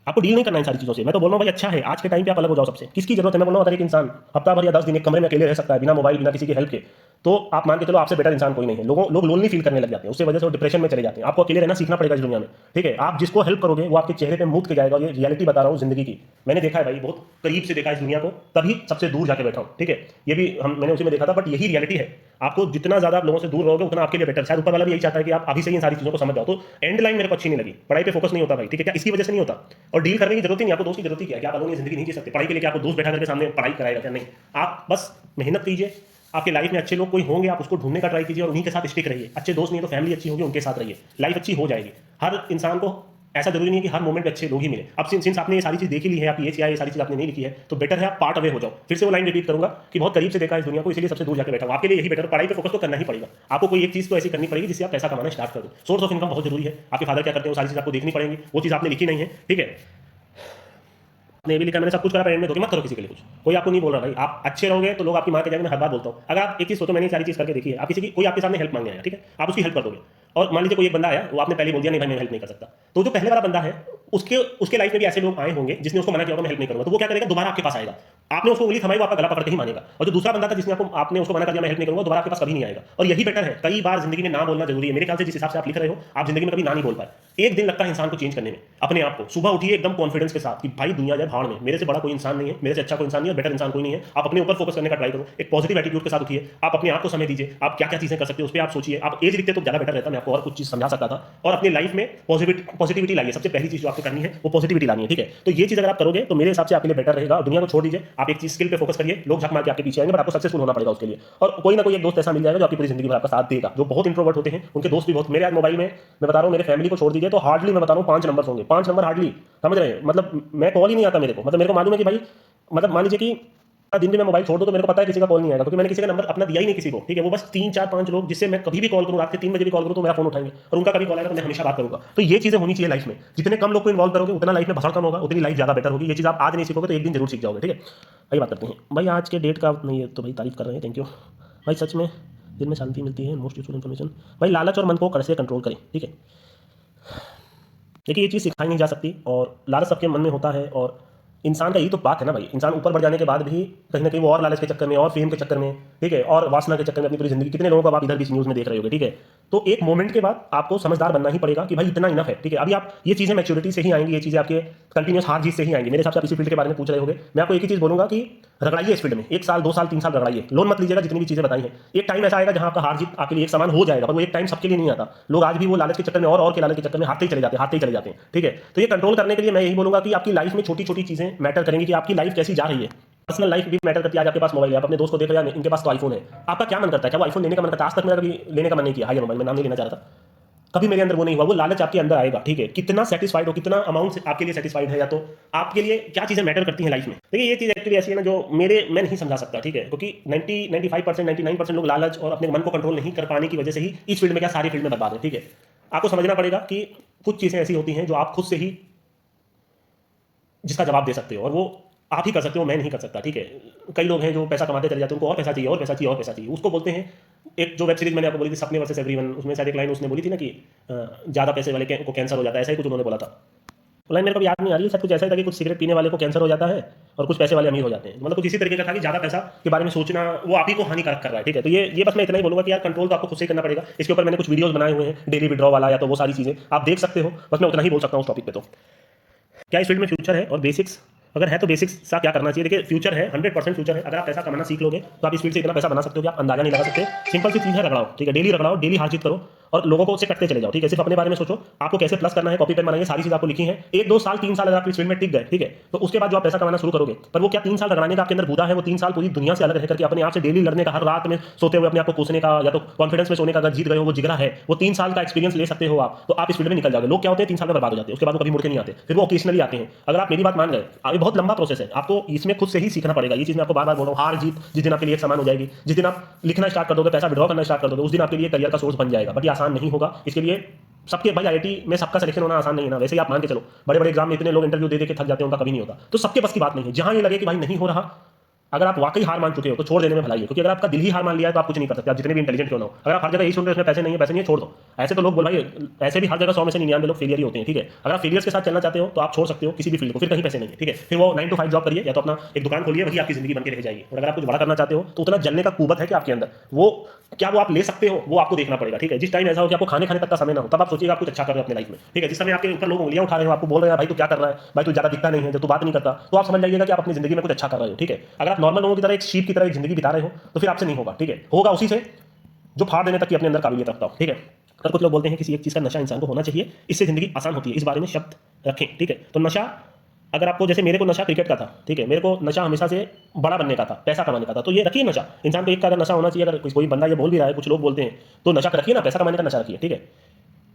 आपको डील नहीं करना इन सारी चीज़ों से। मैं तो बोल रहा हूँ भाई अच्छा है, आज के टाइम पे आप अलग हो जाओ सबसे, किसकी जरूरत है। मैं बोल रहा हूँ अगर एक इंसान हफ्ता भर या 10 दिन एक कमरे में अकेले रह सकता है बिना मोबाइल, बिना किसी की हेल्प के, तो आप मान के चलो आपसे बेटर इंसान कोई नहीं है। लोग लोनली फील करने लग जाते हैं, उससे वजह से वो डिप्रेशन में चले जाते हैं। आपको अकेले रहना सीखना पड़ेगा इस दुनिया में, ठीक है। आप जिसको हेल्प करोगे वो आपके चेहरे पे मुंह के जाएगा। ये रियलिटी बता रहा हूँ जिंदगी की, मैंने देखा है भाई, बहुत करीब से देखा है इस दुनिया को, तभी सबसे दूर जाके बैठा हूँ, ठीक है। ये भी मैंने उसी में देखा था, बट यही रियलिटी है। आपको जितना ज्यादा आप लोगों से दूर रहोगे उतना आपके लिए बेटर। शायद ऊपर वाला भी यही चाहता है कि आप अभी से ही इन सारी चीजों को समझ जाओ। तो एंड लाइन मेरे को अच्छी नहीं लगी, पढ़ाई पे फोकस नहीं होता भाई, ठीक है। क्या इसकी वजह से नहीं होता? और डील करने की जरूरत ही नहीं, आपको दोस्त की जरूरत ही क्या है? क्या आप अलोन ये जिंदगी नहीं जी सकते? पढ़ाई के लिए क्या आपको दोस्त बैठा करके सामने पढ़ाई कराएगा? क्या नहीं। आप बस मेहनत कीजिए, आपके लाइफ में अच्छे लोग कोई होंगे, आप उसको ढूंढने का ट्राई कीजिए और उन्हीं के साथ स्टिक रहिए। अच्छे दोस्त नहीं है तो फैमिली अच्छी होगी, उनके साथ रहिए, लाइफ अच्छी हो जाएगी। हर इंसान को ऐसा जरूरी नहीं है कि हर मोमेंट में अच्छे लोग ही मिले। अब सिंस आपने ये सारी चीज देखी ली है, आपकी ये सारी चीज आपने नहीं लिखी है, तो बेटर है आप पार्ट अवे हो जाओ। फिर से वो लाइन रिपीट करूंगा कि बहुत करीब से देखा इस दुनिया को, इसलिए सबसे दूर जाकर बैठा हूं। आपके लिए यही बेटर, पढ़ाई पे फोकस तो करना ही पड़ेगा। आपको कोई एक चीज तो ऐसी करनी पड़ेगी जिससे आप पैसा कमाना स्टार्ट कर दो। सोर्स ऑफ इनकम बहुत जरूरी है। आपके फादर क्या करते हैं वो सारी चीज आपको देखनी पड़ेगी, वो चीज आपने लिखी नहीं है, ठीक है। आपने भी लिखा, मैंने सब कुछ करा, एंड में धोखे मत करो किसी के लिए कुछ। कोई आपको नहीं बोल रहा भाई, आप अच्छे रहोगे तो लोग आपकी मां के जाएंगे। मैं हर बार बोलता हूं, अगर आप एक चीज सोचो, मैंने सारी चीज करके देखी है, आप किसी की, कोई आपके सामने हेल्प मांगने आया, ठीक है, आप उसकी हेल्प कर दोगे। और मान लीजिए कोई एक बंदा आया, वो आपने पहले बोल दिया नहीं भाई मैं हेल्प नहीं कर सकता, तो जो पहले वाला बंदा है उसके लाइफ में भी ऐसे लोग आए होंगे जिसने उसको मना किया होगा मैं हेल्प नहीं करूंगा, तो वो क्या करेगा, दोबारा आपके पास आएगा। आपने उसको उंगली थमाई, वो आपका गला पकड़ के ही मानेगा। और जो दूसरा बंदा था जिसने आपने उसको मना कर दिया मैं हेल्प नहीं करूंगा, दोबारा आपके पास कभी नहीं आएगा। और यही बेटर है। कई बार जिंदगी में ना बोलना जरूरी है। मेरे ख्याल से जिस हिसाब से आप लिख रहे हो, आप जिंदगी में कभी ना नहीं बोल पाए। एक दिन लगता है इंसान को चेंज करने में, अपने आप को। सुबह उठिए एकदम कॉन्फिडेंस के साथ कि भाई दुनिया जाए भाड़ में, मेरे से बड़ा कोई इंसान नहीं है, मेरे से अच्छा कोई इंसान नहीं है, बेटर इंसान कोई नहीं है। आप अपने ऊपर फोकस करने का ट्राई करो, एक पॉजिटिव एटीट्यूड के साथ उठिए, आप अपने आप को समय दीजिए, आप क्या क्या चीजें कर सकते हो उस पर आप सोचिए। आप एज लिखते तो ज्यादा बेटर रहता, मैं आपको और कुछ चीज समझा सकता था। और अपनी लाइफ में पॉजिटिविटी लाइए। सबसे पहली चीज जो आपको करनी है वो पॉजिटिविटी लानी है, ठीक है। तो ये चीज अगर आप करोगे तो मेरे हिसाब से आपके लिए बेटर रहेगा। दुनिया को छोड़ दीजिए, आप एक चीज स्किल पे फोकस करिए। लोग झक मार के आपके पीछे आएंगे, बट आपको सक्सेसफुल होना पड़ेगा उसके लिए। और कोई ना कोई एक दोस्त ऐसा मिल जाएगा जो आपकी पूरी जिंदगी भर आपका साथ देगा। जो बहुत इंट्रोवर्ट होते हैं उनके दोस्त भी बहुत, मेरे आज मोबाइल में मैं बता रहा हूँ, मेरे फैमिली को छोड़ दीजिए तो हार्डली मैं बता रहा हूँ 5 नंबर होंगे, 5 नंबर हार्डली, समझ रहे हैं। मतलब मैं कॉल ही नहीं आता मेरे को, मतलब मेरे को मालूम है कि भाई, मतलब मान लीजिए कि दिन भी मैं मोबाइल छोड़ दूं तो मेरे को पता है किसी का कॉल नहीं आएगा, क्योंकि मैंने किसी का नंबर अपना दिया ही नहीं किसी को, ठीक है। वो बस 3 4 5 लोग जिससे मैं कभी भी कॉल करूं, रात के 3 बजे भी कॉल करूं तो मेरा फोन उठाएंगे, और उनका कभी कॉल आएगा तो मैं हमेशा बात करूंगा। तो ये चीजें होनी चाहिए लाइफ में। जितने कम लोग को इन्वॉल्व करोगे उतना लाइफ में भसड़ कम होगा, उतनी लाइफ ज्यादा बेटर होगी। ये चीज आप आज नहीं सीखोगे तो एक दिन जरूर सीख जाओगे, ठीक है। आइए बात करते हैं भाई आज के डेट का। नहीं है तो भाई तारीफ कर रहे हैं, थैंक यू भाई। सच में दिल में शांति मिलती है, मोस्ट यूजफुल इन्फॉर्मेशन। भाई लालच और मन को कैसे कंट्रोल करें, ठीक है। देखिए ये चीज़ सिखाई नहीं जा सकती, और लालच सबके मन में होता है, और इंसान का यही तो बात है ना भाई। इंसान ऊपर बढ़ जाने के बाद भी कहीं ना कहीं वो और लालच के चक्कर में और फेम के चक्कर में, ठीक है, और वासना के चक्कर में अपनी पूरी जिंदगी, कितने लोगों को आप इधर भी न्यूज़ में देख रहे होगे, ठीक है। तो एक मोमेंट के बाद आपको समझदार बनना ही पड़ेगा कि भाई इतना इनफ है, ठीक है। अभी आप ये चीज़ें मैच्योरिटी से ही आएंगी, ये चीज़ें आपके कंटिन्यूस हार जीत से ही आएंगी। मेरे हिसाब से आप इसी फील्ड के बारे में पूछ रहे होगे, मैं आपको एक ही चीज़ बोलूंगा कि रगड़ाइए इस फील्ड में, 1 साल 2 साल 3 साल रगड़ाइए, लोन मत लीजिएगा। जितनी भी चीज़ें बताई हैं, एक टाइम ऐसा आएगा जहां आपका हार जीत आपके लिए एक समान हो जाएगा, पर वो एक टाइम सबके लिए नहीं आता। लोग आज भी वो लालच के चक्कर में और के लालच के चक्कर में हारते ही चले जाते हैं, ठीक है। तो ये कंट्रोल करने के लिए मैं यही बोलूंगा कि आपकी लाइफ में छोटी छोटी चीज़ें मैटर करेंगी कि आपकी लाइफ कैसी जा रही है। पर्सनल लाइफ भी मैटर करती है। आज आपके पास मोबाइल है, आप अपने दोस्त को देख रहे हैं, इनके पास तो आईफोन है, आपका क्या मन करता है? क्या वो आईफोन लेने का मन करता है? आज तक मेरा कभी लेने का मन नहीं किया। हाई मोबाइल में नाम नहीं लेना चाह रहा था, कभी मेरे अंदर वो नहीं हुआ। वो लालच आपके अंदर आएगा, ठीक है। कितना सेटिस्फाइड हो, कितना अमाउंट आपके लिए सेटिस्फाइड है, या तो आपके लिए क्या चीजें मैटर करती हैं लाइफ में। देखिए ये चीज एक्चुअली ऐसी है ना जो मैं नहीं समझा सकता, ठीक है। क्योंकि 95% 99% लोग लालच और अपने मन को कंट्रोल नहीं कर पाने की वजह से ही इस फील्ड में, क्या सारी फील्ड में बर्बाद है, ठीक है। आपको समझना पड़ेगा कि कुछ चीजें ऐसी होती हैं जो आप खुद से ही जिसका जवाब दे सकते हो, और वो आप ही कर सकते हो, मैं नहीं कर सकता, ठीक है। कई लोग हैं जो पैसा कमाते चले जाते हैं, उनको और पैसा चाहिए और पैसा चाहिए और पैसा चाहिए। उसको बोलते हैं, एक जो वेब सीरीज मैंने आपको बोली थी सपने वर्सेस एवरीवन, उसमें शायद एक लाइन उसने बोली थी ना कि ज़्यादा पैसे वाले को कैंसर हो जाता है, ऐसा ही कुछ उन्होंने बोला था। लाइन मेरे को याद नहीं आ रही है, सब कुछ ऐसा ही था कि कुछ सिगरेट पीने वाले को कैंसर हो जाता है और कुछ पैसे वाले अमीर हो जाते हैं। मतलब कुछ इसी तरीके का था कि ज़्यादा पैसा के बारे में सोचना वो आप ही को हानिकारक कर रहा है, ठीक है। तो ये बस मैं इतना ही बोलूंगा कि यार कंट्रोल तो आपको खुद से ही करना पड़ेगा। इसके ऊपर मैंने कुछ वीडियोस बनाए हुए हैं, डेली विड्रॉ वाला, या तो वो सारी चीज़ें आप देख सकते हो। बस मैं उतना ही बोल सकता हूँ उस टॉपिक पे। तो क्या इस फील्ड में फ्यूचर है, और बेसिक्स अगर है तो बेसिक्स सा क्या करना चाहिए? देखिए फ्यूचर है, 100% फ्यूचर है। अगर आप पैसा कमाना सीख लोगे तो आप इस फील्ड से इतना पैसा बना सकते हो कि आप अंदाजा नहीं लगा सकते। सिंपल सी चीज़ है, रगड़ाओ, ठीक है। डेली रगड़ाओ, डेली हार जीत करो, और लोगों को उससे कटते चले जाओ, ठीक है। सिर्फ अपने बारे में सोचो, आपको कैसे प्लस करना है, कॉपी पेन बनाइए, सारी चीज़ आपको लिखी है। 1 2 साल 3 साल अगर आप इस फील्ड में टिक गए, ठीक है, तो उसके बाद जो आप पैसा कमाना शुरू करोगे, पर वो क्या 3 साल रगड़ाने का आपके अंदर बूदा है? वो 3 साल पूरी दुनिया से अलग रह करके अपने आप से डेली लड़ने का, हर रात में सोते हुए अपने आप को कोसने का, या तो कॉन्फिडेंस में सोने का अगर जीत गए हो, वो जिगरा है, वो 3 साल का एक्सपीरियंस ले सकते हो आप, तो आप इस फील्ड में निकल जाओगे। लोग क्या होते हैं 3 साल में बर्बाद हो जाते हैं, उसके बाद वो कभी मुड़ के नहीं आते, फिर वो ओकेशनली आते हैं। अगर आप मेरी बात मान गए, ये बहुत लंबा प्रोसेस है, आपको इसमें खुद से ही सीखना पड़ेगा। ये चीज़ मैं आपको बार बार बोल रहा हूँ। हार जीत जिस दिन आपके लिए एक समान हो जाएगी, जिस दिन आप लिखना स्टार्ट कर दोगे, पैसा विड्रॉ करना स्टार्ट कर दोगे, उस दिन आपके लिए करियर का सोर्स बन जाएगा। बट ये आसान नहीं होगा। इसके लिए सबके भाई आईआईटी में सबका सिलेक्शन होना आसान नहीं है ना। वैसे ही आप मान के चलो, बड़े बड़े एग्जाम में इतने लोग इंटरव्यू दे के थक जाते हैं, उनका कभी नहीं होता। तो सबके बस की बात नहीं है। जहां ये लगे कि भाई नहीं हो रहा, अगर आप वाकई हार मान चुके हो तो छोड़ देने में भलाई है। क्योंकि अगर आपका दिल ही हार मान लिया है तो आप कुछ नहीं कर सकते, आप जितने भी इंटेलिजेंट क्यों ना हो। अगर आप हर जगह यही सुन रहे हो उसमें पैसे नहीं है, पैसे नहीं है, छोड़ दो। ऐसे तो लोग बोल भाई, ऐसे भी हर जगह 100 में से 99 लोग फेलियर ही होते हैं, ठीक है। अगर आप फेलियर्स के साथ चलना चाहते हो तो आप छोड़ सकते हो किसी भी फील्ड को, फिर कहीं पैसे नहीं है, ठीक है। फिर वो 9 to 5 जॉब करिए, या तो अपना एक दुकान खोलिए, वही आपकी जिंदगी बन के रह जाएगी। और अगर आप कुछ बड़ा करना चाहते हो तो उतना जलने का कुवत है कि आपके अंदर, वो क्या वो आप ले सकते हो, वो आपको देखना पड़ेगा, ठीक है। जिस टाइम ऐसा हो कि आपको खाने तक का समय ना हो, तब आप सोचिएगा आप कुछ अच्छा कर रहे हो अपनी लाइफ में, ठीक है। जिस समय आपके ऊपर लोग उंगलियां उठा रहे हो, आपको बोल रहे हैं भाई तू क्या कर रहा है, भाई तू ज्यादा दिखता नहीं है, जब तू बात नहीं करता, तो आप समझ जाइएगा कि आप अपनी जिंदगी में कुछ अच्छा कर रहे हो, ठीक है। अगर आप नॉर्मल लोगों की तरह एक शीप की तरह जिंदगी बिता रहे हो तो फिर आपसे नहीं होगा, ठीक है। होगा उसी से जो फाड़ देने तक की अपने अंदर काबिलियत रखता हो, ठीक है। अगर कुछ लोग बोलते हैं किसी एक चीज का नशा इंसान को होना चाहिए, इससे जिंदगी आसान होती है, इस बारे में शब्द रखें, ठीक है। तो नशा, अगर आपको, जैसे मेरे को नशा क्रिकेट का था, ठीक है, मेरे को नशा हमेशा से बड़ा बनने का था, पैसा कमाने का था, तो ये रखिए नशा। इंसान को एक का अगर नशा होना चाहिए, अगर कोई बंदा ये बोल भी रहा है, कुछ लोग बोलते हैं, तो नशा रखिए ना, पैसा कमाने का नशा रखिए, ठीक है।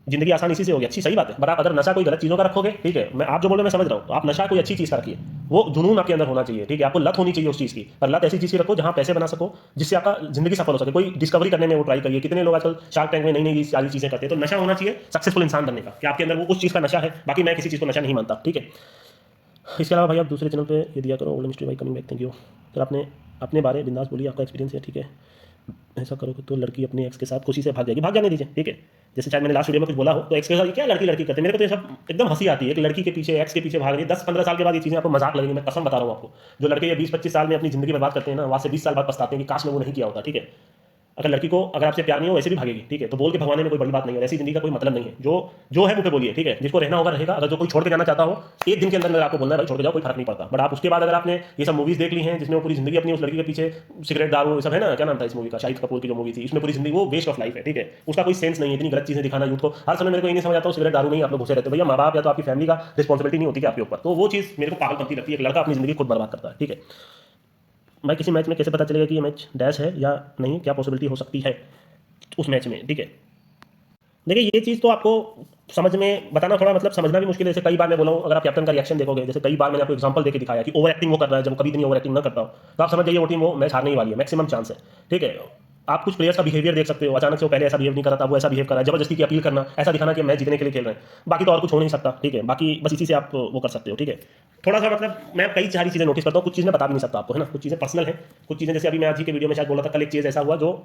जिंदगी आसान इसी से होगी, अच्छी सही बात है। पर आप अगर नशा कोई गलत चीज़ों का रखोगे, ठीक है, मैं आप जो बोल रहे हैं मैं समझ रहा हूँ, तो आप नशा कोई अच्छी चीज़ का रखिए, वो जुनून आपके अंदर होना चाहिए, ठीक है। आपको लत होनी चाहिए उस चीज़ की, पर लत ऐसी चीज़ की रखो जहाँ पैसे बना सको, जिससे आपका जिंदगी सफल हो सके। कोई डिस्कवरी करने में वो ट्राई करिए। कितने लोग आजकल शार्क टैंक में नई नई सारी चीज़ें करते हैं। तो नशा होना चाहिए सक्सेसफुल इंसान बनने का, कि आपके अंदर वो उस चीज़ का नशा है। बाकी मैं किसी चीज़ को नशा नहीं मानता, ठीक है। इसके अलावा भाई आप दूसरे चैनल पे ये दिया करो, ओल्ड मिस्ट्री भाई coming back, thank you sir. आपने अपने बारे बिंदास बोलिए, आपका एक्सपीरियंस है, ठीक है। ऐसा करोगे तो लड़की अपने एक्स के साथ खुशी से भाग जाएगी, भाग जाने दीजिए, ठीक है। जैसे शायद मैंने लास्ट वीडियो में कुछ बोला हो, तो एक्स के साथ क्या लड़की लड़की करते हैं, मेरे को तो ये सब एकदम हंसी आती है। एक लड़की के पीछे, एक्स के पीछे भाग रही है, 10-15 साल के बाद ये चीज़ें आपको मजाक लगेंगी, मैं कसम बता रहा हूँ आपको। जो लड़के ये 20-25 साल में अपनी जिंदगी बर्बाद करते हैं ना, वहाँ से 20 साल बाद पछताते हैं कि काश मैं वो नहीं किया होता, ठीक है। अगर लड़की को, अगर आपसे प्यार नहीं हो, वैसे भी भागेगी, ठीक है। तो बोल के भगवाने में कोई बड़ी बात नहीं है, ऐसी जिंदगी का कोई मतलब नहीं है। जो है मुझे बोलिए, ठीक है। जिसको रहना होगा रहेगा। अगर जो कोई छोड़ के जाना चाहता हो, एक दिन के अंदर आपको बोलना है भाई छोड़ के जाओ, कोई फर्क नहीं पड़ता। बट आप उसके बाद अगर आपने ये सब मूवीज देख ली हैं जिसमें वो पूरी जिंदगी अपनी उस लड़की के पीछे सिगरेट दारू सब है ना, क्या नाम था इस मूवी का, शाहिद कपूर की जो मूवी थी, इसमें पूरी जिंदगी वो वेस्ट ऑफ लाइफ है, ठीक है। उसका कोई सेंस नहीं है। इतनी गलत चीजें दिखाना यूथ को, हर समय मेरे को ये नहीं समझ आता, सिगरेट दारू नहीं आप लोग घुसे रहते, भैया माँ बाप या तो आपकी फैमिली का रिस्पॉन्सिबिलिटी नहीं होती कि आपके ऊपर, तो वो चीज़ मेरे को पागलपंती लगती है। एक लड़का अपनी जिंदगी खुद बर्बाद करता है, ठीक है। भाई किसी मैच में कैसे पता चलेगा कि ये मैच डैश है या नहीं, क्या पॉसिबिलिटी हो सकती है उस मैच में, ठीक है। देखिए ये चीज़ तो आपको समझ में बताना थोड़ा मतलब समझना भी मुश्किल है। जैसे कई बार मैं बोला हूँ, अगर आप कैप्टन का रिएक्शन देखोगे, जैसे कई बार मैंने आपको एग्जांपल देके दिखाया कि ओवर एक्टिंग वो कर रहा है, जब वो कभी इतनी ओवर एक्टिंग ना करता हो तो आप समझ जाइए वो टीम वो मैच हारने ही वाली है, मैक्सिमम चांस है। ठीक है, आप कुछ प्लेयर्स का बिहेवियर देख सकते हो, अचानक से वो पहले ऐसा बिहेव नहीं कर रहा था, वो ऐसा बिहेव कर रहा है, जबरदस्ती की अपील करना, ऐसा दिखाना कि मैच जीतने के लिए खेल रहे हैं। बाकी तो और कुछ हो नहीं सकता। ठीक है, बाकी बस इसी से आप वो कर सकते हो। ठीक है, थोड़ा सा मतलब मैं कई सारी चीज़ें नोटिस करता हूँ, कुछ चीज़ें बता भी नहीं सकता आपको, है ना, कुछ चीज़ें पर्सनल है, कुछ चीज़ें जैसे अभी मैं आज ही के वीडियो में शायद बोला था, कल एक चीज़ ऐसा हुआ जो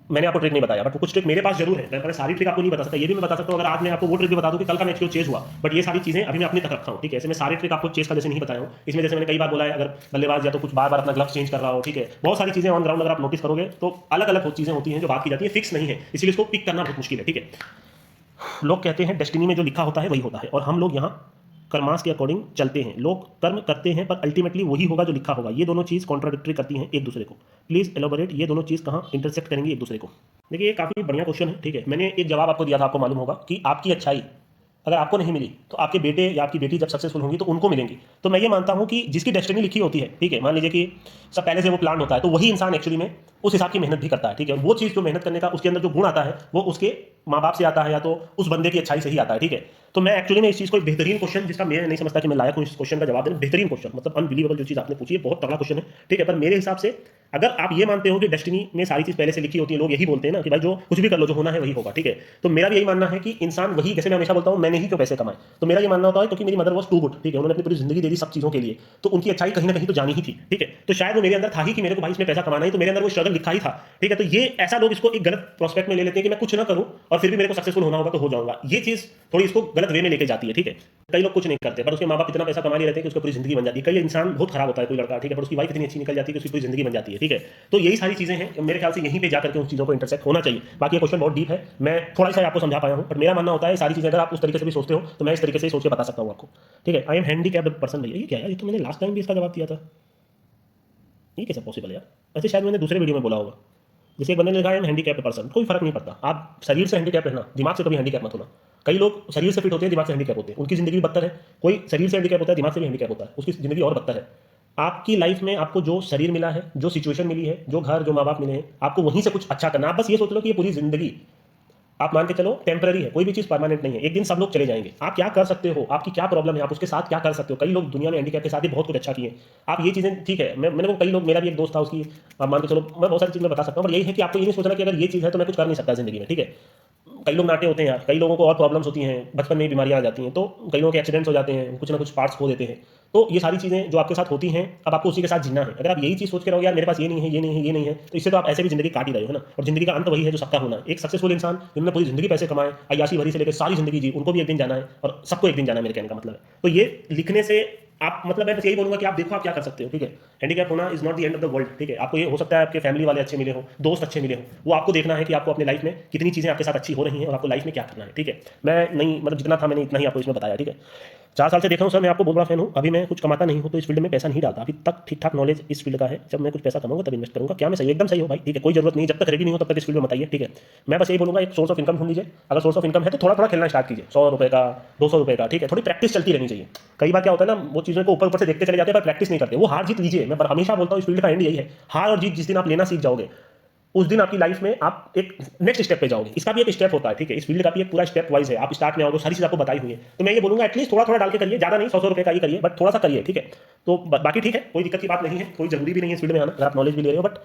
मैंने आपको ट्रिक नहीं बताया, बट कुछ ट्रिक मेरे पास जरूर है। मैं सारी ट्रिक आपको नहीं बता सकता, ये भी मैं बता सकता हूँ अगर आज मैं आपको वो ट्रिक भी बता दूं कि कल का मैच क्यों चेज हुआ, बट ये सारी चीजें अभी मैं अपनी तक रखा हूँ। ठीक है, ऐसे मैं सारी ट्रिक आपको चेज का जैसे नहीं बताया हूँ। इसमें जैसे मैंने कई बार बोला है, अगर बल्लेबाज या तो कुछ बार बार अपना ग्लव्स चेंज कर रहा हो, ठीक है, बहुत सारी चीजें ऑन ग्राउंड अगर आप नोटिस करोगे तो अलग अलग चीजें होती हैं जो बात की जाती है, फिक्स नहीं है, इसलिए इसको पिक करना बहुत मुश्किल है। ठीक है, लोग कहते हैं डेस्टिनी में जो लिखा होता है वही होता है, और हम लोग यहाँ कर्मास के अकॉर्डिंग चलते हैं। लोग कर्म करते हैं पर अल्टीमेटली वही होगा जो लिखा होगा। ये दोनों चीज़ कॉन्ट्राडिक्टरी करती हैं एक दूसरे को। प्लीज़ एलोबोरेट, ये दोनों चीज़ कहाँ इंटरसेक्ट करेंगी एक दूसरे को। देखिए ये काफ़ी बढ़िया क्वेश्चन है। ठीक है, मैंने एक जवाब आपको दिया था, आपको मालूम होगा कि आपकी अच्छाई अगर आपको नहीं मिली तो आपके बेटे या आपकी बेटी जब सक्सेसफुल होंगी तो उनको मिलेंगी। तो मैं ये मानता हूँ कि जिसकी डेस्टिनी लिखी होती है, ठीक है, मान लीजिए कि सब पहले से वो प्लान होता है, तो वही इंसान एक्चुअली में उस हिसाब की मेहनत भी करता है। ठीक है, वो चीज़ जो मेहनत करने का उसके अंदर जो गुण आता है वो उसके माँ बाप से आता है या तो उस बंदे की अच्छाई से ही आता है। ठीक है, तो मैं एक्चुअली में इस चीज़ को एक बेहतरीन क्वेश्चन, जिसका मैं नहीं समझता कि मैं लायक हूँ इस क्वेश्चन का जवाब देना, बेहतरीन क्वेश्चन मतलब अनबिलीवेबल जो चीज़ आपने पूछी है, बहुत तगड़ा क्वेश्चन है। ठीक है, पर मेरे हिसाब से अगर आप ये मानते हो कि डेस्टिनी में सारी चीज़ पहले से लिखी होती है, लोग यही बोलते हैं ना कि भाई जो कुछ भी कर लो, जो होना है वही होगा। ठीक है, तो मेरा भी यही मानना है कि इंसान वही, जैसे मैं हमेशा बोलता हूँ मैंने ही क्यों पैसे कमाए, तो मेरा ये मानना होता है क्योंकि मेरी मदर वॉज टू गुड। ठीक है, उन्होंने अपनी पूरी जिंदगी दे दी सब चीज़ों के लिए, तो उनकी अच्छाई कहीं ना कहीं तो जानी ही थी। ठीक है, तो शायद वो मेरे अंदर था ही कि मेरे को भाई इसमें पैसा कमाना ही, तो मेरे अंदर वो स्ट्रगल लिखा ही था। ठीक है, तो ये ऐसा लोग इसको एक गलत प्रोस्पेक्ट में ले लेते हैं कि मैं कुछ ना करूं और फिर भी मेरे को सक्सेसफुल होना होगा तो हो जाऊंगा। ये चीज़ थोड़ी इसको गलत वे में लेके जाती है। ठीक है, कई लोग कुछ नहीं करते पर उसके माँ बाप इतना पैसा कमा नहीं रहते कि उसकी पूरी जिंदगी बन जाती है। कई इंसान बहुत खराब होता है कोई लड़का, ठीक है, पर उसकी वाइफ इतनी अच्छी निकल जाती है कि उसकी पूरी जिंदगी बन जाती है। ठीक है, तो यही सारी चीजें हैं, मेरे ख्याल से यहीं पे जाकर के उन चीजों को इंटरसेक्ट होना चाहिए। बाकी ये क्वेश्चन बहुत डीप है, मैं थोड़ा सा आपको समझा पाया हूँ, बट मेरा मानना होता है सारी चीजें अगर आप उस तरीके से भी सोचते हो तो मैं इस तरीके से सोच के बता सकता हूँ आपको। ठीक है, आई एम हैंडीकैप्ड पर्सन। भैया ये क्या है, ये तो मैंने लास्ट टाइम भी इसका जवाब दिया था, ये कैसे पॉसिबल है यार। ऐसे शायद मैंने दूसरे वीडियो में बोला होगा। जैसे एक बंदे ने लिखा है हैंडीकैप्ड पर्सन, कोई फर्क नहीं पड़ता, आप शरीर से हैंडीकैप रहना, दिमाग से कभी हैंडीकैप मत होना। कई लोग शरीर से फिट होते हैं, दिमाग से हैंडीकैप होते हैं, उनकी जिंदगी बदतर है। कोई शरीर से हैंडीकैप होता है, दिमाग से भी हैंडीकैप होता है, उसकी जिंदगी और बदतर है। आपकी लाइफ में आपको जो शरीर मिला है, जो सिचुएशन मिली है, जो घर, जो माँ बाप मिले हैं, आपको वहीं से कुछ अच्छा करना। आप बस ये सोच लो कि ये पूरी जिंदगी आप मान के चलो टेम्पररी है, कोई भी चीज़ परमानेंट नहीं है, एक दिन सब लोग चले जाएंगे। आप क्या कर सकते हो, आपकी क्या प्रॉब्लम है, आप उसके साथ क्या कर सकते हो। कई लोग दुनिया में हैंडीकैप के साथ भी बहुत कुछ अच्छा किए। आप ये चीज़ें, ठीक है, मैंने को कई लोग, मेरा भी एक दोस्त था, उसकी आप मान के चलो, मैं बहुत सारी चीज़ में बता सकता हूँ, पर यही है कि आपको ये नहीं सोचना कि अगर ये चीज़ है तो मैं कुछ कर नहीं सकता जिंदगी में। ठीक है, कई लोग नाटे होते हैं यार, कई लोगों को और प्रॉब्लम्स होती हैं, बचपन में ही बीमारियां आ जाती हैं, तो कई लोगों के एक्सीडेंट्स हो जाते हैं, कुछ ना कुछ पार्ट्स खो देते हैं। तो ये सारी चीज़ें जो आपके साथ होती हैं, अब आपको उसी के साथ जीना है। अगर आप यही चीज़ सोच के रहोगे यार मेरे पास ये नहीं है, ये नहीं है, ये नहीं है, तो इससे तो आप ऐसे भी जिंदगी काट ही रहे हो ना। और जिंदगी का अंत वही है जो सबका होना है। एक सक्सेसफुल इंसान जिन्होंने पूरी जिंदगी पैसे कमाए, अय्याशी भरी से लेकर सारी जिंदगी जी, उनको भी एक दिन जाना है और सबको एक दिन जाना है, मेरे कहने का मतलब है। तो ये लिखने से आप मतलब मैं बस यही बोलूंगा कि आप देखो आप क्या कर सकते हो। ठीक है, हैंडीकैप होना is not the end of the world. ठीक है, आपको ये हो सकता है आपके फैमिली वाले अच्छे मिले हो, दोस्त अच्छे मिले हो, वो आपको देखना है कि आपको अपनी लाइफ में कितनी चीज़ें आपके साथ अच्छी हो रही हैं और आपको लाइफ में क्या करना है। ठीक है, मैं नहीं मतलब जितना था मैंने इतना ही आपको इसमें बताया। ठीक है, 4 साल से देख रहा हूँ सर, मैं आपको बहुत बड़ा फैन हूँ। अभी मैं कुछ कमाता नहीं हूँ तो इस फील्ड में पैसा नहीं डालता अभी तक। ठीक ठाक नॉलेज इस फील्ड का है, जब मैं कुछ पैसा कमाऊंगा तब इन्वेस्ट करूंगा। क्या मैं सही, एकदम सही हो भाई। ठीक है, कोई जरूरत नहीं, जब तक रेडी नहीं हो तब तक इस फील्ड में मत आइए। ठीक है, मैं बस यही बोलूंगा एक सोर्स ऑफ इनकम ढूंढ लीजिए। अगर सोर्स ऑफ इनकम है तो थोड़ा थोड़ा खेलना स्टार्ट कीजिए, 100 रुपये का, 200 रुपये का। ठीक है, थोड़ी प्रैक्टिस चलती रहनी चाहिए। कई बार क्या होता है ना, वो चीज़ों को ऊपर ऊपर से देखते चले जाते हैं पर प्रैक्टिस नहीं करते। वो हार जीत लीजिए, मैं हमेशा बोलता हूँ इस फील्ड का एंड यही है, हार और जीत जिस दिन आप लेना सीख जाओगे उस दिन आपकी लाइफ में आप एक नेक्स्ट स्टेप पे जाओगे। इसका भी एक स्टेप होता है। ठीक है, इस फील्ड का भी एक पूरा स्टेप वाइज है। आप स्टार्ट में आओगे, सारी चीज़ आपको बताई हुई है, तो मैं ये बोलूंगा एटलीस्ट थोड़ा थोड़ा डाल के करिए, ज़्यादा नहीं, 100 रुपये का ही करिए, बट थोड़ा सा करिए। ठीक है, तो बाकी ठीक है, कोई दिक्कत की बात नहीं है, कोई जरूरी भी नहीं है इस फील्ड में आना अगर आप नॉलेज भी ले रहे हो। बट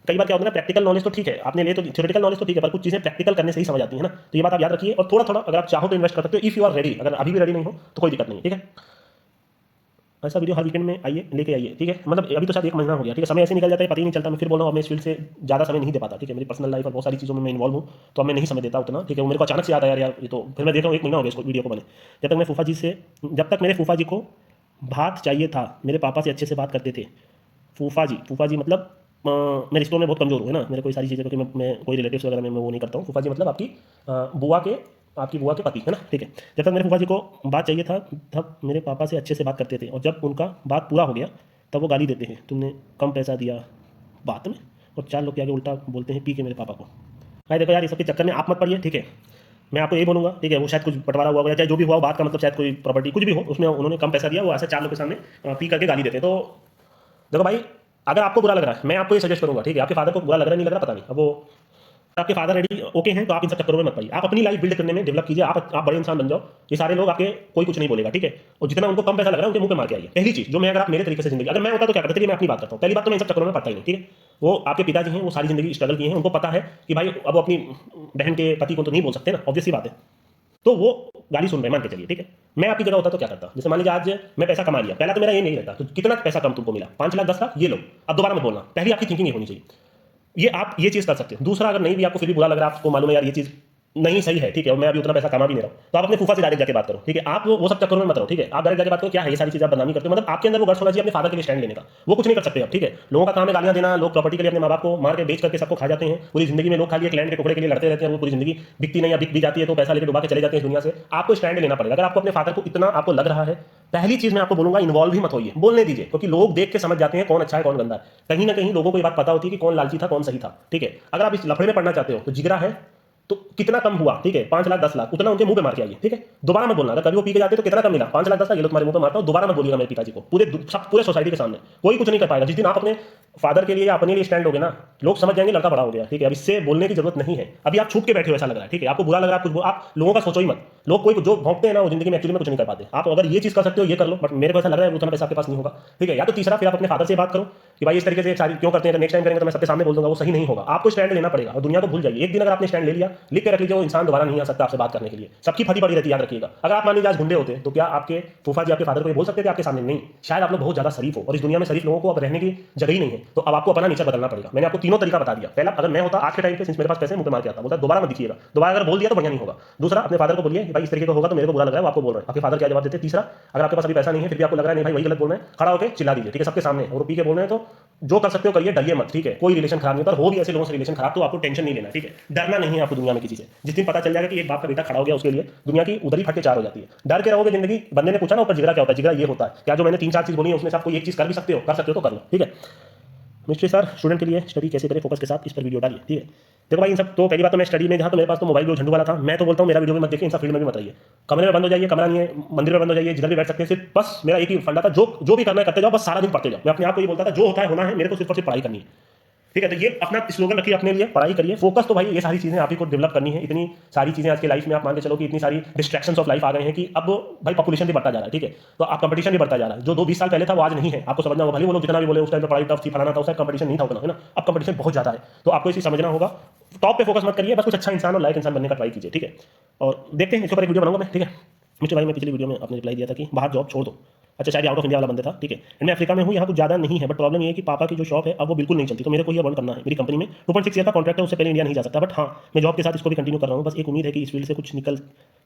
कई बार क्या होता है ना, प्रैक्टिकल नॉलेज तो ठीक है आपने ले, तो थ्योरेटिकल नॉलेज तो ठीक है, पर कुछ चीज़ें प्रैक्टिकल करने से ही समझ आती है ना। तो ये बात आप याद रखिए, और थोड़ा थोड़ा अगर आप चाहो तो इन्वेस्ट कर सकते हो, इफ यू आर रेडी। अगर अभी भी रेडी नहीं हो तो कोई दिक्कत नहीं। ठीक है, ऐसा वीडियो हर वीकेंड में आइए, लेके आइए। ठीक है, मतलब अभी तो शायद 1 महीना हो गया। ठीक है, समय ऐसे निकल जाता है, पता ही नहीं चलता। मैं फिर बोल रहा हूँ, मैं इस फील्ड से ज़्यादा समय नहीं दे पाता। ठीक है, मेरी पर्सनल लाइफ और बहुत सारी चीज़ों में मैं इन्वॉल्व हूँ, तो अब मैं नहीं समय देता उतना। ठीक है, वो मेरे को अचानक से याद आया यार ये तो, फिर मैं देख रहा हूँ 1 महीना हो गया इसको वीडियो को बने। जब तक मेरे फूफा जी को भात चाहिए था, मेरे पापा से अच्छे से बात करते थे। फूफा जी मतलब मैं रिश्तों में बहुत कमजोर हूँ, है ना, मेरे कोई सारी चीज़ें, क्योंकि मैं कोई रिलेटिव्स वगैरह में मैं वो नहीं करता हूँ। फूफा जी मतलब आपकी बुआ के पति, है ना। ठीक है, जब तक मेरे फूफा जी को बात चाहिए था तब मेरे पापा से अच्छे से बात करते थे, और जब उनका बात पूरा हो गया तब वो गाली देते हैं, तुमने कम पैसा दिया बात में, और 4 लोग के आगे उल्टा बोलते हैं पी के मेरे पापा को। भाई देखो यार, ये सब के चक्कर में आप मत पड़िए। ठीक है, मैं आपको यही बोलूँगा, ठीक है, वो शायद कुछ बंटवारा हुआ, या चाहे जो भी हुआ बात का मतलब, शायद कोई प्रॉपर्टी कुछ भी हो, उसमें उन्होंने कम पैसा दिया, वो ऐसे 4 लोग के सामने पी करके गाली देते हैं। तो देखो भाई, अगर आपको बुरा लग रहा है, मैं आपको ये सजेस्ट करूंगा, ठीक है, आपके फादर को बुरा लग रहा है नहीं लग रहा पता नहीं, अब वो आपके फादर रेडी ओके हैं तो आप इन सब चक्करों में मत पड़िए। आप अपनी लाइफ बिल्ड करने में डेवलप कीजिए, आप बड़े इंसान बन जाओ। ये सारे लोग आपके कोई कुछ नहीं बोलेगा, ठीक है। और जितना उनको कम पैसा लग रहा है उनके मुंह पे मार के आइए। पहली चीज जो मैं, अगर आप मेरे तरीके से जिंदगी, अगर मैं होता तो क्या करता, चलिए मैं अपनी बात करता हूँ। पहली बात तो मैं इन सब चक्करों में पड़ता ही नहीं, ठीक है। वो आपके पिताजी हैं, वो सारी जिंदगी स्ट्रगल किए हैं, उनको पता है कि भाई अब वो अपनी बहन के पति को तो नहीं बोल सकते ना, ऑब्वियस सी बात है। तो वो गाली सुन रहे, मान के चलिए, ठीक है। मैं आपकी जगह होता तो क्या करता, जैसे मान लीजिए आज मैं पैसा कमा लिया, पहला तो मेरा ये नहीं रहता तो कितना पैसा कम तुमको मिला, 5 लाख 10 लाख, ये लो, अब दोबारा मत बोलना। पहली आपकी थिंकिंग ये होनी चाहिए, ये आप ये चीज कर सकते हो। दूसरा, अगर नहीं भी आपको फिर भी बुरा लग रहा है, आपको मालूम है यार ये चीज नहीं सही है, ठीक है, और मैं अभी उतना पैसा कमा भी नहीं रहा हूं, तो आप अपने फूफा से डायरेक्ट जाके बात करो, ठीक है। आप वो सब चक्करों में मत रहो, ठीक है। आप डायरेक्ट जाके बात करो, क्या है ये सारी चीज आप बदनामी करते हो, मतलब आपके अंदर वो गट्स होना चाहिए अपने फादर के लिए स्टैंड लेने का। वो कुछ नहीं कर सकते आप, ठीक है। लोगों का काम है गालियां देना, लोग प्रॉपर्टी के लिए अपने माँ बाप को मार के बेच करके सबको खा जाते हैं। पूरी जिंदगी में लोग खाली एक लैंड के टुकड़े के लिए लड़ते रहते हैं, वो पूरी जिंदगी बिकती नहीं या बिक भी जाती है तो पैसा लेकर डुबा के चले जाते हैं दुनिया से। आपको स्टैंड लेना पड़ेगा। अगर आपको अपने फादर को इतना आपको लग रहा है, पहली चीज मैं आपको बोलूंगा, इन्वॉल्व ही मत होइए, बोलने दीजिए, क्योंकि लोग देख के समझ जाते हैं कौन अच्छा है कौन गंदा है। कहीं ना कहीं लोगों को ये बात पता होती है कि कौन लालची था कौन सही था, ठीक है। अगर आप इस लफड़े में पड़ना चाहते हो तो जिगरा है तो कितना कम हुआ, ठीक है, 5 लाख 10 लाख, उतना उनके मुंह पे मार के आइए, ठीक है। दोबारा मत बोलना, अगर कभी वो पी के जाते तो कितना कम मिला, 5 लाख 10 लाख, ये लो तुम्हारे मुंह पे मारता हूं, दोबारा मत बोलिएगा मेरे पिताजी को पूरे सोसाइटी के सामने। कोई कुछ नहीं कर पाएगा। जिस दिन आप अपने फादर के लिए या अपने लिए स्टैंड लोगे ना, लोग समझ जाएंगे लड़का बड़ा हो गया, ठीक है। अब इससे बोलने की जरूरत नहीं है। अभी आप छूट के बैठे हो ऐसा लग रहा है, ठीक है। आपको बुरा लग रहा है कुछ, आप लोगों का सोचो ही मत। लोग कोई जो भोंकते हैं ना, वो जिंदगी में एक्चुअली में कुछ नहीं कर पाते। आप अगर ये चीज कर सकते हो ये कर लो, बट मेरे को ऐसा लग रहा है उतना पैसा आपके पास नहीं होगा, ठीक है। या तो तीसरा, फिर आप अपने फादर से बात करो कि भाई इस तरीके से सारी क्यों करते हैं, नेक्स्ट टाइम करेंगे तो मैं सबके सामने बोल दूंगा, वो सही नहीं होगा। आपको स्टैंड लेना पड़ेगा और दुनिया को भूल जाइए। एक दिन अगर आपने स्टैंड ले लिया, लिख के रख लीजिए, वो इंसान दोबारा नहीं आ सकता आपसे बात करने के लिए। सबकी फटी पड़ी रहती है, याद रखिएगा। अगर आप मान लीजिए आज गुंडे होते तो क्या आपके फूफा जी आपके फादर को ये बोल सकते थे आपके सामने? नहीं। शायद आप लोग बहुत ज्यादा शरीफ हो और इस दुनिया में शरीफ लोगों को अब रहने की जगह ही नहीं है, तो अब आपको अपना नेचर बदलना पड़ेगा। मैंने आपको तीनों तरीका बता दिया। पहला, अगर मैं होता आज के टाइम पे, सिंस मेरे पास पैसे, मुंह पे मार के आता, बोलता दोबारा मत दिखिएगा, दोबारा अगर बोल दिया तो बढ़िया नहीं होगा। दूसरा, अपने फादर को बोलिए भाई इस तरीके का होगा तो मेरे को बुरा लग रहा है, वो आपको बोल रहे हैं, आपके फादर क्या जवाब देते हैं। तीसरा, अगर आपके पास अभी पैसा नहीं है फिर भी आपको लग रहा है नहीं भाई वही गलत बोल रहे हैं, खड़ा होकर चिल्ला दीजिए, ठीक है, सबके सामने। और पी के बोल रहे हैं तो जो कर सकते हो करिए, डरिए मत, ठीक है। कोई रिलेशन खराब नहीं होता, हो भी ऐसे लोगों से रिलेशन खराब तो आपको टेंशन नहीं लेना, ठीक है। डरना नहीं है आपको दुनिया में किसी से। जिस दिन पता चल जाएगा कि एक बाप का बेटा खड़ा हो गया, उसके लिए दुनिया की उधर ही फट के चार हो जाती है। डर के रहोगे जिंदगी। बंदे ने पूछा ना ऊपर जिगरा क्या होता है, जिगरा ये होता है। क्या जो मैंने 3-4 चीज बोली है उसमें से आपको एक चीज कर भी सकते हो तो कर लो, ठीक है। मिस्ट्री सर, स्टूडेंट के लिए स्टडी कैसे करें फोकस के साथ, इस पर वीडियो डालिए, ठीक है। देखो भाई, इन सब तो पहली बात तो मैं स्टडी में जहाँ तो मेरे पास तो मोबाइल जो झंडू वाला था, मैं तो बोलता हूँ मेरा वीडियो में मत देखिए, इन सब फील्ड में भी मत रहिए। कमरे में बंद हो जाइए, कमरा नहीं है, मंदिर में बंद हो जाइए, जिधर भी बैठ सकते हैं। सिर्फ बस मेरा एक ही फंडा था, जो भी करना है करते जाओ, बस सारा दिन पढ़ते जाओ। मैं अपने आप को ये बोलता था जो होता है होना है, मेरे को सिर्फ और सिर्फ पढ़ाई करनी है, ठीक है। तो ये अपना स्लोगन रखिए अपने लिए, पढ़ाई करिए, फोकस। तो भाई ये सारी चीजें आप ही को डेवलप करनी है। इतनी सारी चीजें आज के लाइफ में आप मान के चलो कि इतनी सारी डिस्ट्रैक्शंस ऑफ लाइफ आ गए हैं कि अब भाई पॉपुलेशन भी बढ़ता जा रहा है, ठीक है। तो आप कंपटीशन भी बढ़ता जा रहा है। जो 2-20 साल पहले था वो आज नहीं है, आपको समझना होगा। भले वो लोग जितना भी बोले उस टाइम पे पढ़ाई टफ थी, फलाना था, उस टाइम कंपटीशन नहीं था उतना, है ना। अब कंपटीशन बहुत ज्यादा है, तो आपको इसे समझना होगा। टॉप पे फोकस मत करिए, बस कुछ अच्छा इंसान और लायक इंसान बनने का ट्राई कीजिए, ठीक है। और देखते हैं, इसके ऊपर एक वीडियो बनाऊंगा मैं, ठीक है। मिस्टर भाई, मैं पिछली वीडियो में आपने रिप्लाई दिया था कि बाहर जॉब छोड़ दो। अच्छा, शायद आउट ऑफ इंडिया वाला बंदे था, ठीक है। मैं अफ्रीका में हूँ, यहाँ कुछ ज़्यादा नहीं है, बट प्रॉब्लम ये है कि पापा की जो शॉप है अब वो बिल्कुल नहीं चलती, तो मेरे को ये बंद करना है। मेरी कंपनी में 2.6 ईयर का कॉन्ट्रैक्ट है, उससे पहले इंडिया नहीं जा सकता। बट हाँ, मैं जॉब के साथ इसको भी कंटिन्यू कर रहा हूँ। बस एक उम्मीद है कि इस फील्ड से कुछ निकल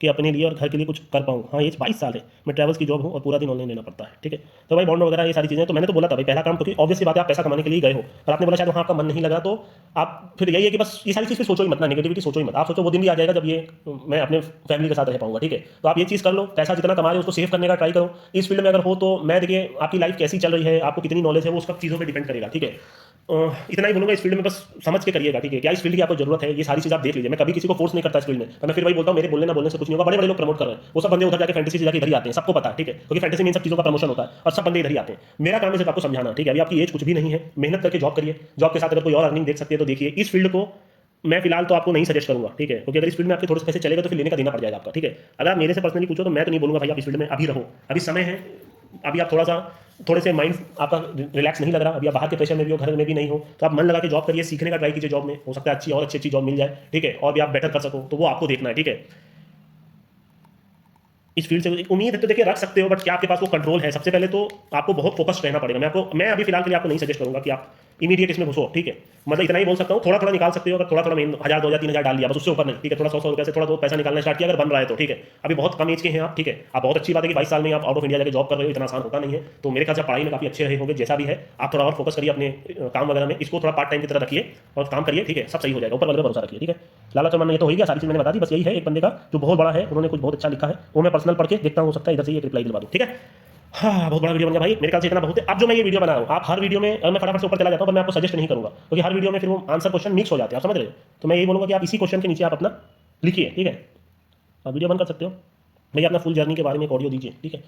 के अपने लिए और घर के लिए कुछ कर पाऊँ। हाँ, एज 22 साल है, मैं ट्रैवल्स की जॉब हूँ और पूरा दिन ऑनलाइन लेना पड़ता है, ठीक है। तो भाई बॉन्ड वगैरह ये सारी चीज़ें, तो मैंने तो बोला था भाई पहला काम, क्योंकि ऑब्वियस सी बात है आप पैसा कमाने के लिए गए हो, और आपने बोला शायद वहाँ आपका मन नहीं लगा, तो आप फिर यही है कि बस ये सारी चीज़ सोचो ही मत ना, नेगेटिविटी सोचो ही मत। आप सोचो वो दिन भी आ जाएगा जब ये मैं अपने फैमिली के साथ रह पाऊंगा, ठीक है। तो आप ये चीज़ कर लो, पैसा जितना कमा रहे हो उसको सेव करने का ट्राई करो। इस फील्ड में अगर हो तो मैं देखिए आपकी लाइफ कैसी चल रही है, आपको कितनी नॉलेज है, वो उसका चीज़ों पे डिपेंड करेगा, ठीक है। इतना ही बोलूंगा, इस फील्ड में बस समझ के करिएगा, ठीक है। क्या इस फील्ड की आपको जरूरत है, ये सारी चीज़ आप देख लीजिए। मैं कभी किसी को फोर्स नहीं करता इस फील्ड में, पर मैं फिर वही बोलता हूँ मेरे बोलने ना बोलने से कुछ नहीं होगा। बड़े बड़े लोग प्रमोट कर रहे हैं, वो सब बंदे उधर जाके फैंटेसी से जाके इधर ही आते हैं, सबको पता है, ठीक है। क्योंकि फैंटेसी में इन सब चीज़ों का प्रमोशन होता है और सब बंदे इधर ही आते हैं। मेरा काम है सिर्फ आपको समझाना, ठीक है। अभी आपकी एज कुछ भी नहीं है, मेहनत करके जॉब करिए। जॉब के साथ अगर कोई और अर्निंग देख सकती है तो देखिए। इस फील्ड को मैं फिलहाल तो आपको नहीं सजेस्ट करूंगा, ठीक है, क्योंकि अगर इस फील्ड में आपके थोड़े से पैसे चलेगा तो फिर लेने का देना पड़ जाएगा आपका, ठीक है। अगर आप मेरे से पर्सनली पूछो तो मैं तो नहीं बोलूंगा भाई आप इस फील्ड में अभी रहो, अभी समय है। अभी आप थोड़े से माइंड आपका रिलैक्स नहीं लग रहा, अभी आप बाहर के प्रेशर में भी हो, घर में भी नहीं हो, तो आप मन लगा के जॉब करिए, सीखने का ट्राई कीजिए। जॉब में हो सकता है अच्छी जॉब मिल जाए, ठीक है, और भी आप बेटर कर सको, तो वो आपको देखना है, ठीक है। इस फील्ड से उम्मीद है तो देखिए रख सकते हो, बट क्या आपके पास वो कंट्रोल है? सबसे पहले तो आपको बहुत फोकस्ड रहना पड़ेगा। मैं अभी फिलहाल के लिए आपको नहीं सजेस्ट करूंगा कि आप इमीडिएट इसमें घुसो, ठीक है। मतलब इतना ही बोल सकता हूँ, थोड़ा थोड़ा निकाल सकते हो। अगर थोड़ा थोड़ा 1000 2000 3000 डाल लिया, बस उससे ऊपर नहीं, ठीक है। थोड़ा 100 रुपये से थोड़ा बहुत पैसा निकालना स्टार्ट किया अगर बन रहा है तो, ठीक है। अभी बहुत कम एज के हैं आप, ठीक है। आप बहुत अच्छी बात है कि 22 साल में आप आउट ऑफ इंडिया जाकर जॉब कर रहे हो, इतना आसान होता नहीं है। तो मेरे ख्याल से पढ़ाई में काफी अच्छे रहे होंगे, जैसा भी है। आप थोड़ा और फोकस करिए अपने काम वगैरह में, इसको थोड़ा पार्ट टाइम की तरह रखिए और काम करिए, ठीक है। सब सही हो जाएगा, ऊपर वाले पर भरोसा रखिए, ठीक है। लाला चौमान ये तो हो गया, सारी चीज मैंने बता दी। बस यही है, एक बंदे का जो बहुत बड़ा है, उन्होंने कुछ बहुत अच्छा लिखा है, वो मैं पर्सनल पढ़ के देखता हूँ, हो सकता है इधर से एक रिप्लाई दिलवा दूँ, ठीक है। हाँ, बहुत बड़ा वीडियो बन गया भाई, मेरे ख्याल से इतना बहुत है। अब जो मैं ये वीडियो बना रहा हूँ, आप हर वीडियो में मैं फटाफट से ऊपर चला जाता हूँ, पर मैं आपको सजेस्ट नहीं करूँगा, क्योंकि हर वीडियो में फिर वो आंसर क्वेश्चन मिक्स हो जाते हैं, आप समझ रहे हो। तो मैं यही बोलूँगा कि आप इसी क्वेश्चन के नीचे आप अपना लिखिए, ठीक है। आप वीडियो बंद कर सकते हो। भैया अपना फुल जर्नी के बारे में एक ऑडियो दीजिए, ठीक है।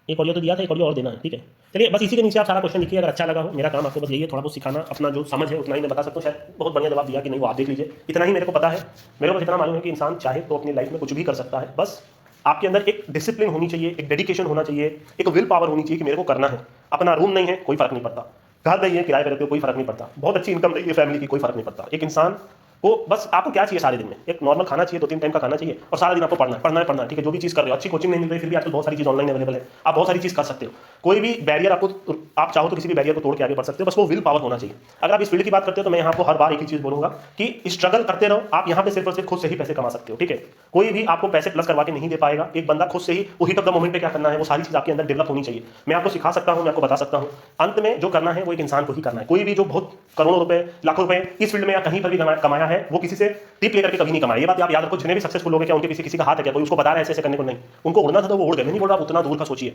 एक ऑडियो तो दिया था, एक ऑडियो और देना है, ठीक है। चलिए बस इसी के नीचे आप सारा क्वेश्चन लिखिए, अगर अच्छा लगा हो। मेरा काम आपको बस यही है, थोड़ा बहुत सिखाना, अपना जो समझ है उतना ही मैं बता सकता हूँ। शायद बहुत बढ़िया जवाब दिया कि नहीं वो आप देख लीजिए, इतना ही मेरे को पता है। मेरे को इतना मालूम है कि इंसान चाहे तो अपनी लाइफ में कुछ भी कर सकता है, बस आपके अंदर एक डिसिप्लिन होनी चाहिए, एक डेडिकेशन होना चाहिए, एक विल पावर होनी चाहिए कि मेरे को करना है। अपना रूम नहीं है कोई फर्क नहीं पड़ता, घर नहीं है किराए पे रहते हो कोई फर्क नहीं पड़ता, बहुत अच्छी इनकम नहीं है फैमिली की कोई फर्क नहीं पड़ता। एक इंसान को बस आपको क्या चाहिए सारे दिन में, एक नॉर्मल खाना चाहिए, 2-3 टाइम का खाना चाहिए, और सारा दिन आपको पढ़ना है, ठीक है। जो भी चीज़ कर रहे हो, अच्छी कोचिंग नहीं मिल रही फिर भी आजकल बहुत सारी चीज़ ऑनलाइन अवेलेबल है, आप बहुत सारी चीज़ कर सकते हो। कोई भी बैरियर आपको, आप चाहो तो किसी भी बैरियर को तोड़ के आगे बढ़ सकते हो, बस वो विल पावर होना चाहिए। अगर आप इस फील्ड की बात करते हो तो मैं यहाँ आपको हर बार एक ही चीज़ बोलूंगा कि स्ट्रगल करते रहो। आप यहाँ पे सिर्फ और सिर्फ खुद से ही पैसे कमा सकते हो, ठीक है। कोई भी आपको पैसे प्लस करवा के नहीं दे पाएगा। एक बंदा खुद से ही वो हिट ऑफ द मोमेंट पे क्या करना है, वो सारी चीज़ आपके अंदर डेवलप होनी चाहिए। मैं आपको सिखा सकता हूँ, मैं आपको बता सकता हूँ, अंत में जो करना है वो एक इंसान को ही करना है। कोई भी जो बहुत करोड़ों रुपए, लाखों रुपए इस फील्ड में या कहीं पर भी कमाया है, वो किसी से टिप लेकर के कभी नहीं कमाया। ये बात आप याद रखो। जितने भी सक्सेसफुल लोग हैं, क्या उनके पीछे किसी का हाथ है क्या, कोई उसको बता रहा है ऐसे करने को? नहीं, उनको उड़ना था तो वो उड़ गए। मैं नहीं बोल रहा आप उतना दूर का सोचिए।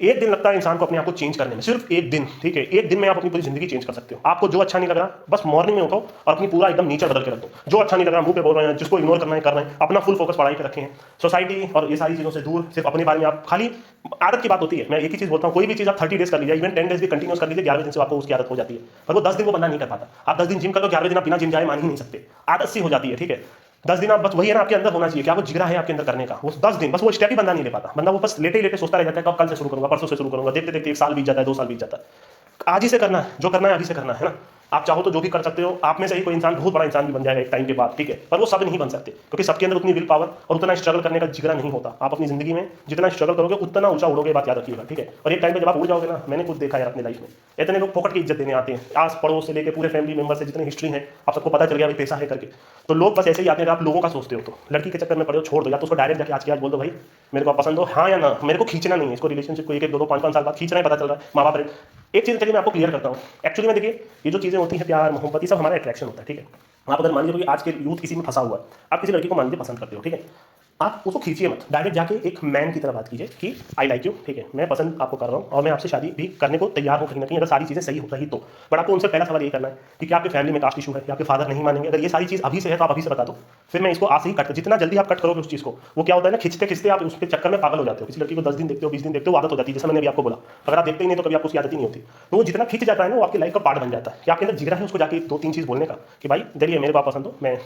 एक दिन लगता है इंसान को अपने आप को चेंज करने में, सिर्फ एक दिन, ठीक है। एक दिन में आप अपनी पूरी जिंदगी चेंज कर सकते हो। आपको जो अच्छा नहीं लग रहा, बस मॉर्निंग में उठो और अपनी पूरा एकदम नेचर बदल के रख दो। जो अच्छा नहीं लग रहा मुंह पे बोल रहे हैं, जिसको इग्नोर करना है कर रहे हैं, अपना फुल फोकस पढ़ाई पे रखें। सोसाइटी और ये सारी चीजों से दूर, सिर्फ अपने बारे में आप खाली, आदत की बात होती है। मैं एक ही चीज बोलता हूँ, कोई भी चीज आप 30 डेज कर लीजिए, इवन 10 डेज भी कंटिन्यूस कर लीजिए, 11वें दिन से आपको उसकी आदत हो जाती है। पर वो 10 दिन वो बंदा नहीं कर पाता। आप 10 दिन जिम करो, 11वें दिन आप बिना जिम जाए मान ही नहीं सकते, आदत सी हो जाती है, ठीक है। 10 दिन आप बस वही है ना, आपके अंदर होना चाहिए, क्या वो जिगरा है आपके अंदर करने का। वो 10 दिन बस वो स्टेप ही बंदा नहीं ले पाता। बंदा वो बस लेटे ही लेटे सोचता रह जाता है, कब कल से शुरू करूंगा, परसों से शुरू करूंगा। देखते देखते 1 साल बीत जाता है, 2 साल बीत जाता है। आज ही से करना है, जो करना है अभी से करना है ना। आप चाहो तो जो भी कर सकते हो। आप में से ही कोई इंसान बहुत बड़ा इंसान भी बन जाएगा एक टाइम के बाद, ठीक है। पर वो सब नहीं बन सकते, क्योंकि सबके अंदर उतनी विल पावर और उतना स्ट्रगल करने का जिगरा नहीं होता। आप अपनी जिंदगी में जितना स्ट्रगल करोगे उतना ऊंचा उड़ोगे, बात याद रखिएगा, ठीक है। और एक टाइम पे जब आप उड़ जाओगे ना, मैंने खुद देखा यार अपनी लाइफ में, इतने लोग फोकट की इज्जत देने आते हैं, आस पड़ोस से लेकर पूरे फैमिली मेंबर से जितनी हिस्ट्री है, आप सबको पता चल गया भाई पैसा है करके, तो लोग बस ऐसे ही आते हैं। आप लोगों का सोचते हो तो लड़की के चक्कर में पड़े हो, छोड़ दो। या तो उसको डायरेक्ट जाके आज के आज बोल दो, भाई मेरे को पसंद हो, हाँ या ना। मेरे को खींचना नहीं है इसको, रिलेशनशिप को 1-1, 2-2, 5-5 साल बाद खींचना है, पता चल रहा है माँ बाप। एक चीज़ चलिए मैं आपको क्लियर करता हूँ। एक्चुअली में देखिए, ये जो चीज़ें होती हैं, प्यार मोहब्बत, ये सब हमारा अट्रैक्शन होता है, ठीक है। आप अगर मान लीजिए कि आज के यूथ किसी में फंसा हुआ है, आप किसी लड़की को मान लीजिए पसंद करते हो, ठीक है। आप उसको खींचिए मत, डायरेक्ट जाके एक मैन की तरह बात कीजिए कि आई लाइक यू, ठीक है, मैं पसंद आपको कर रहा हूँ और मैं आपसे शादी भी करने को तैयार हूँ कहीं ना कहीं, अगर सारी चीज़ें सही हो रही तो। बट आपको उनसे पहला सवाल ये करना है कि क्या आपके फैमिली में कास्ट इशू है, या आपके फादर नहीं मानेंगे। अगर ये सारी चीज़ अभी से है तो आप अभी से बता दो, फिर मैं इसको आज से ही कट। जितना जल्दी आप कट करोगे उस चीज़ को, वो क्या होता है ना, खींचते खींचते आप उसके चक्कर में पागल हो जाते हो। किसी लड़की को 10 दिन देखते हो, 20 दिन देखते हो, आदत हो जाती है, जैसे मैंने अभी आपको बोला। अगर आप देखते ही नहीं तो कभी आपको उसकी आदत ही नहीं होती। तो वो जितना खींच जाता है ना, वो आपकी लाइफ का पार्ट बन जाता है। कि आपके अंदर जिगरा है उसको जाके 2-3 चीज़ बोलने का कि भाई जरिए मेरे को पसंद हो, मैं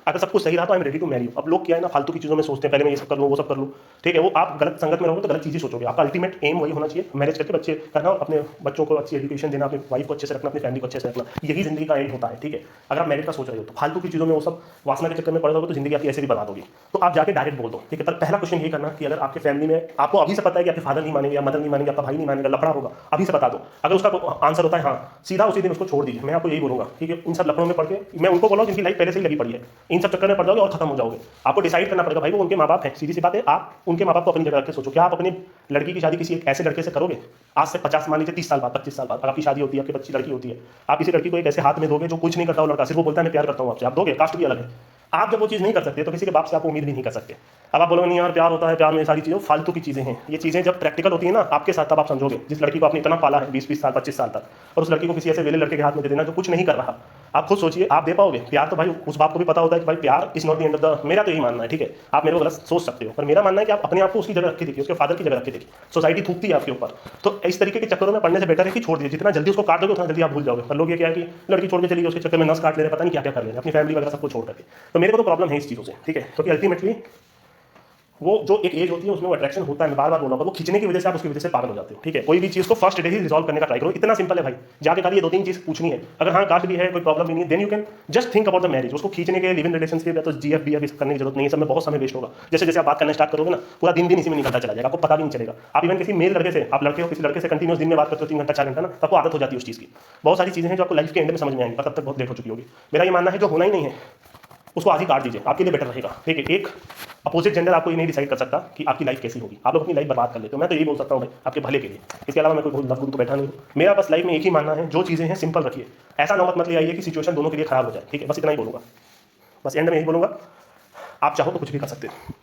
अगर सब कुछ सही रहा तो I am ready to marry you. अब लोग क्या है ना, फालतू की चीज़ों में सोचते हैं, पहले मैं ये सब कर लूँ, वो सब कर लूँ, ठीक है। वो आप गलत संगत में रहोगे तो गलत चीज़ें सोचोगे। आपका अल्टीमेट एम वही होना चाहिए, मैरिज करके बच्चे करना और अपने बच्चों को अच्छी एजुकेशन देना, अपनी वाइफ को अच्छे से रखना, अपनी फैमिली को अच्छे से रखना। यही जिंदगी का एंड होता है, ठीक है। अगर आप मैरिज का सोच रहे हो तो फालतू की चीज़ों में, वो सब वासना के चक्कर में पड़ जाओगे तो जिंदगी आपकी ऐसे भी बर्बाद होगी। तो आप जाके डायरेक्ट बोल दो, ठीक है। पर पहला क्वेश्चन यही करना कि अगर आपके फैमिली में आपको अभी से पता है कि आपके फादर नहीं मानेंगे या मदर नहीं मानेंगे, आपका भाई नहीं मानेगा, लफड़ा होगा, अभी से बता दो। अगर उसका आंसर होता है हाँ, सीधा उसी दिन उसको छोड़ दीजिए। मैं आपको यही बोलूंगा, ठीक है। इन सब लफड़ों में पड़ के, मैं उनको बोला जिनकी लाइफ पहले से ही लगी पड़ी है, इन सब चक्कर में पड़ जाओगे और खत्म हो जाओगे। आपको डिसाइड करना पड़ेगा भाई, वो उनके माँ बाप हैं, सीधी सी बात है। आप उनके माँ बाप को अपनी जगह रख के सोचो, क्या आप अपनी लड़की की शादी किसी एक ऐसे लड़के से करोगे आज से 50 मान लीजिए 30 साल बाद, 25 साल बाद, अगर आपकी शादी होती है, आपकी बच्ची लड़की होती है, आप किसी लड़की को एक ऐसे हाथ में दोगे जो कुछ नहीं करता हो लड़का, सिर्फ वो बोलता है मैं प्यार करता हूँ आपसे, आप दोगे? कास्ट भी अलग है। आप जब वो चीज़ नहीं कर सकते तो किसी के बाप से आप उम्मीद भी नहीं कर सकते। अब आप बोलोगे नहीं यार प्यार होता है, प्यार में सारी चीज़ें फालतू की चीज़ें हैं। ये चीज़ें जब प्रैक्टिकल होती है ना आपके साथ, तब आप समझोगे। जिस लड़की को आपने इतना पाला है 20-20 साल 25 साल तक, और उस लड़की को किसी ऐसे वेले लड़के के हाथ में दे देना जो कुछ नहीं कर रहा, आप खुद सोचिए आप दे पाओगे प्यार? तो भाई उस बाप को भी पता होता है कि भाई प्यार is not the end of the. मेरा तो यही मानना है, ठीक है। आप मेरे को गलत सोच सकते हो, पर मेरा मानना है कि आप अपने आप को उसकी जगह रख के देखिए, उसके फादर की जगह रख के देखिए। सोसाइटी थूकती है आपके ऊपर, तो इस तरीके के चक्करों में पढ़ने से बेटर है कि छोड़ दीजिए। जितना जल्दी उसको काट दोगे उतना जल्दी आप भूल जाओगे। पर लोग ये क्या है कि लड़की छोड़ के चली गई, उसके चक्कर में नस काट ले रहे, पता नहीं क्या क्या कर ले रहे, अपनी फैमिली वगैरह सबको छोड़ करके। तो मेरे को तो प्रॉब्लम है इस चीज़ों से, ठीक है। क्योंकि अल्टीमेटली वो जो एक एज होती है उसमें वो अट्रैक्शन होता है, मैं बार बार बोल रहा हूँ, वो खींचने की वजह से आप उसकी वजह से पागल हो जाते हो, ठीक है। कोई भी चीज़ को फर्स्ट डे ही रिजॉल्व करने का ट्राई करो, इतना सिंपल है भाई। जाके खाली ये 2-3 चीज़ पूछनी है। अगर हाँ कास्ट भी है, कोई प्रॉब्लम भी नहीं है, then you can just think about the marriage. उसको खींचने के लिव इन रिलेशनशिप या तो GF BF करने की जरूरत नहीं है, सब में बहुत समय वेस्ट होगा। जैसे जैसे आप बात करना स्टार्ट करोगे ना, पूरा दिन इसी में निकलता चला जाएगा, आपको पता भी नहीं चलेगा। आप इवन किसी मेल लड़के से, आप लड़के हो किसी लड़के से कंटिन्यूस दिन में बात करते हो 3 घंटा 4 घंटा ना, तब आपको आदत हो जाती है उस चीज़ की। बहुत सारी चीज़ें हैं जो आपको लाइफ के एंड में समझ में आएंगी, पर तब तक बहुत लेट हो चुकी होगी। मेरा ये मानना है जो होना ही नहीं है उसको आज ही काट दीजिए, आपके लिए बेटर रहेगा, ठीक है। एक अपोजिट जेंडर आपको ये नहीं डिसाइड कर सकता कि आपकी लाइफ कैसी होगी। आप लोग अपनी लाइफ बर्बाद कर लेते हो। मैं तो यही बोल सकता हूँ भाई, आपके भले के लिए। इसके अलावा मैं कोई बहुत लफगुरु तो बैठा नहीं हूँ। मेरा बस लाइफ में एक ही मानना है, जो चीज़ें हैं सिंपल रखिए। ऐसा नौबत मत ले आइए कि सिचुएशन दोनों के लिए खराब हो जाए, ठीक है। बस इतना ही बोलूँगा, बस एंड में यही बोलूँगा, आप चाहो तो कुछ भी कर सकते हो।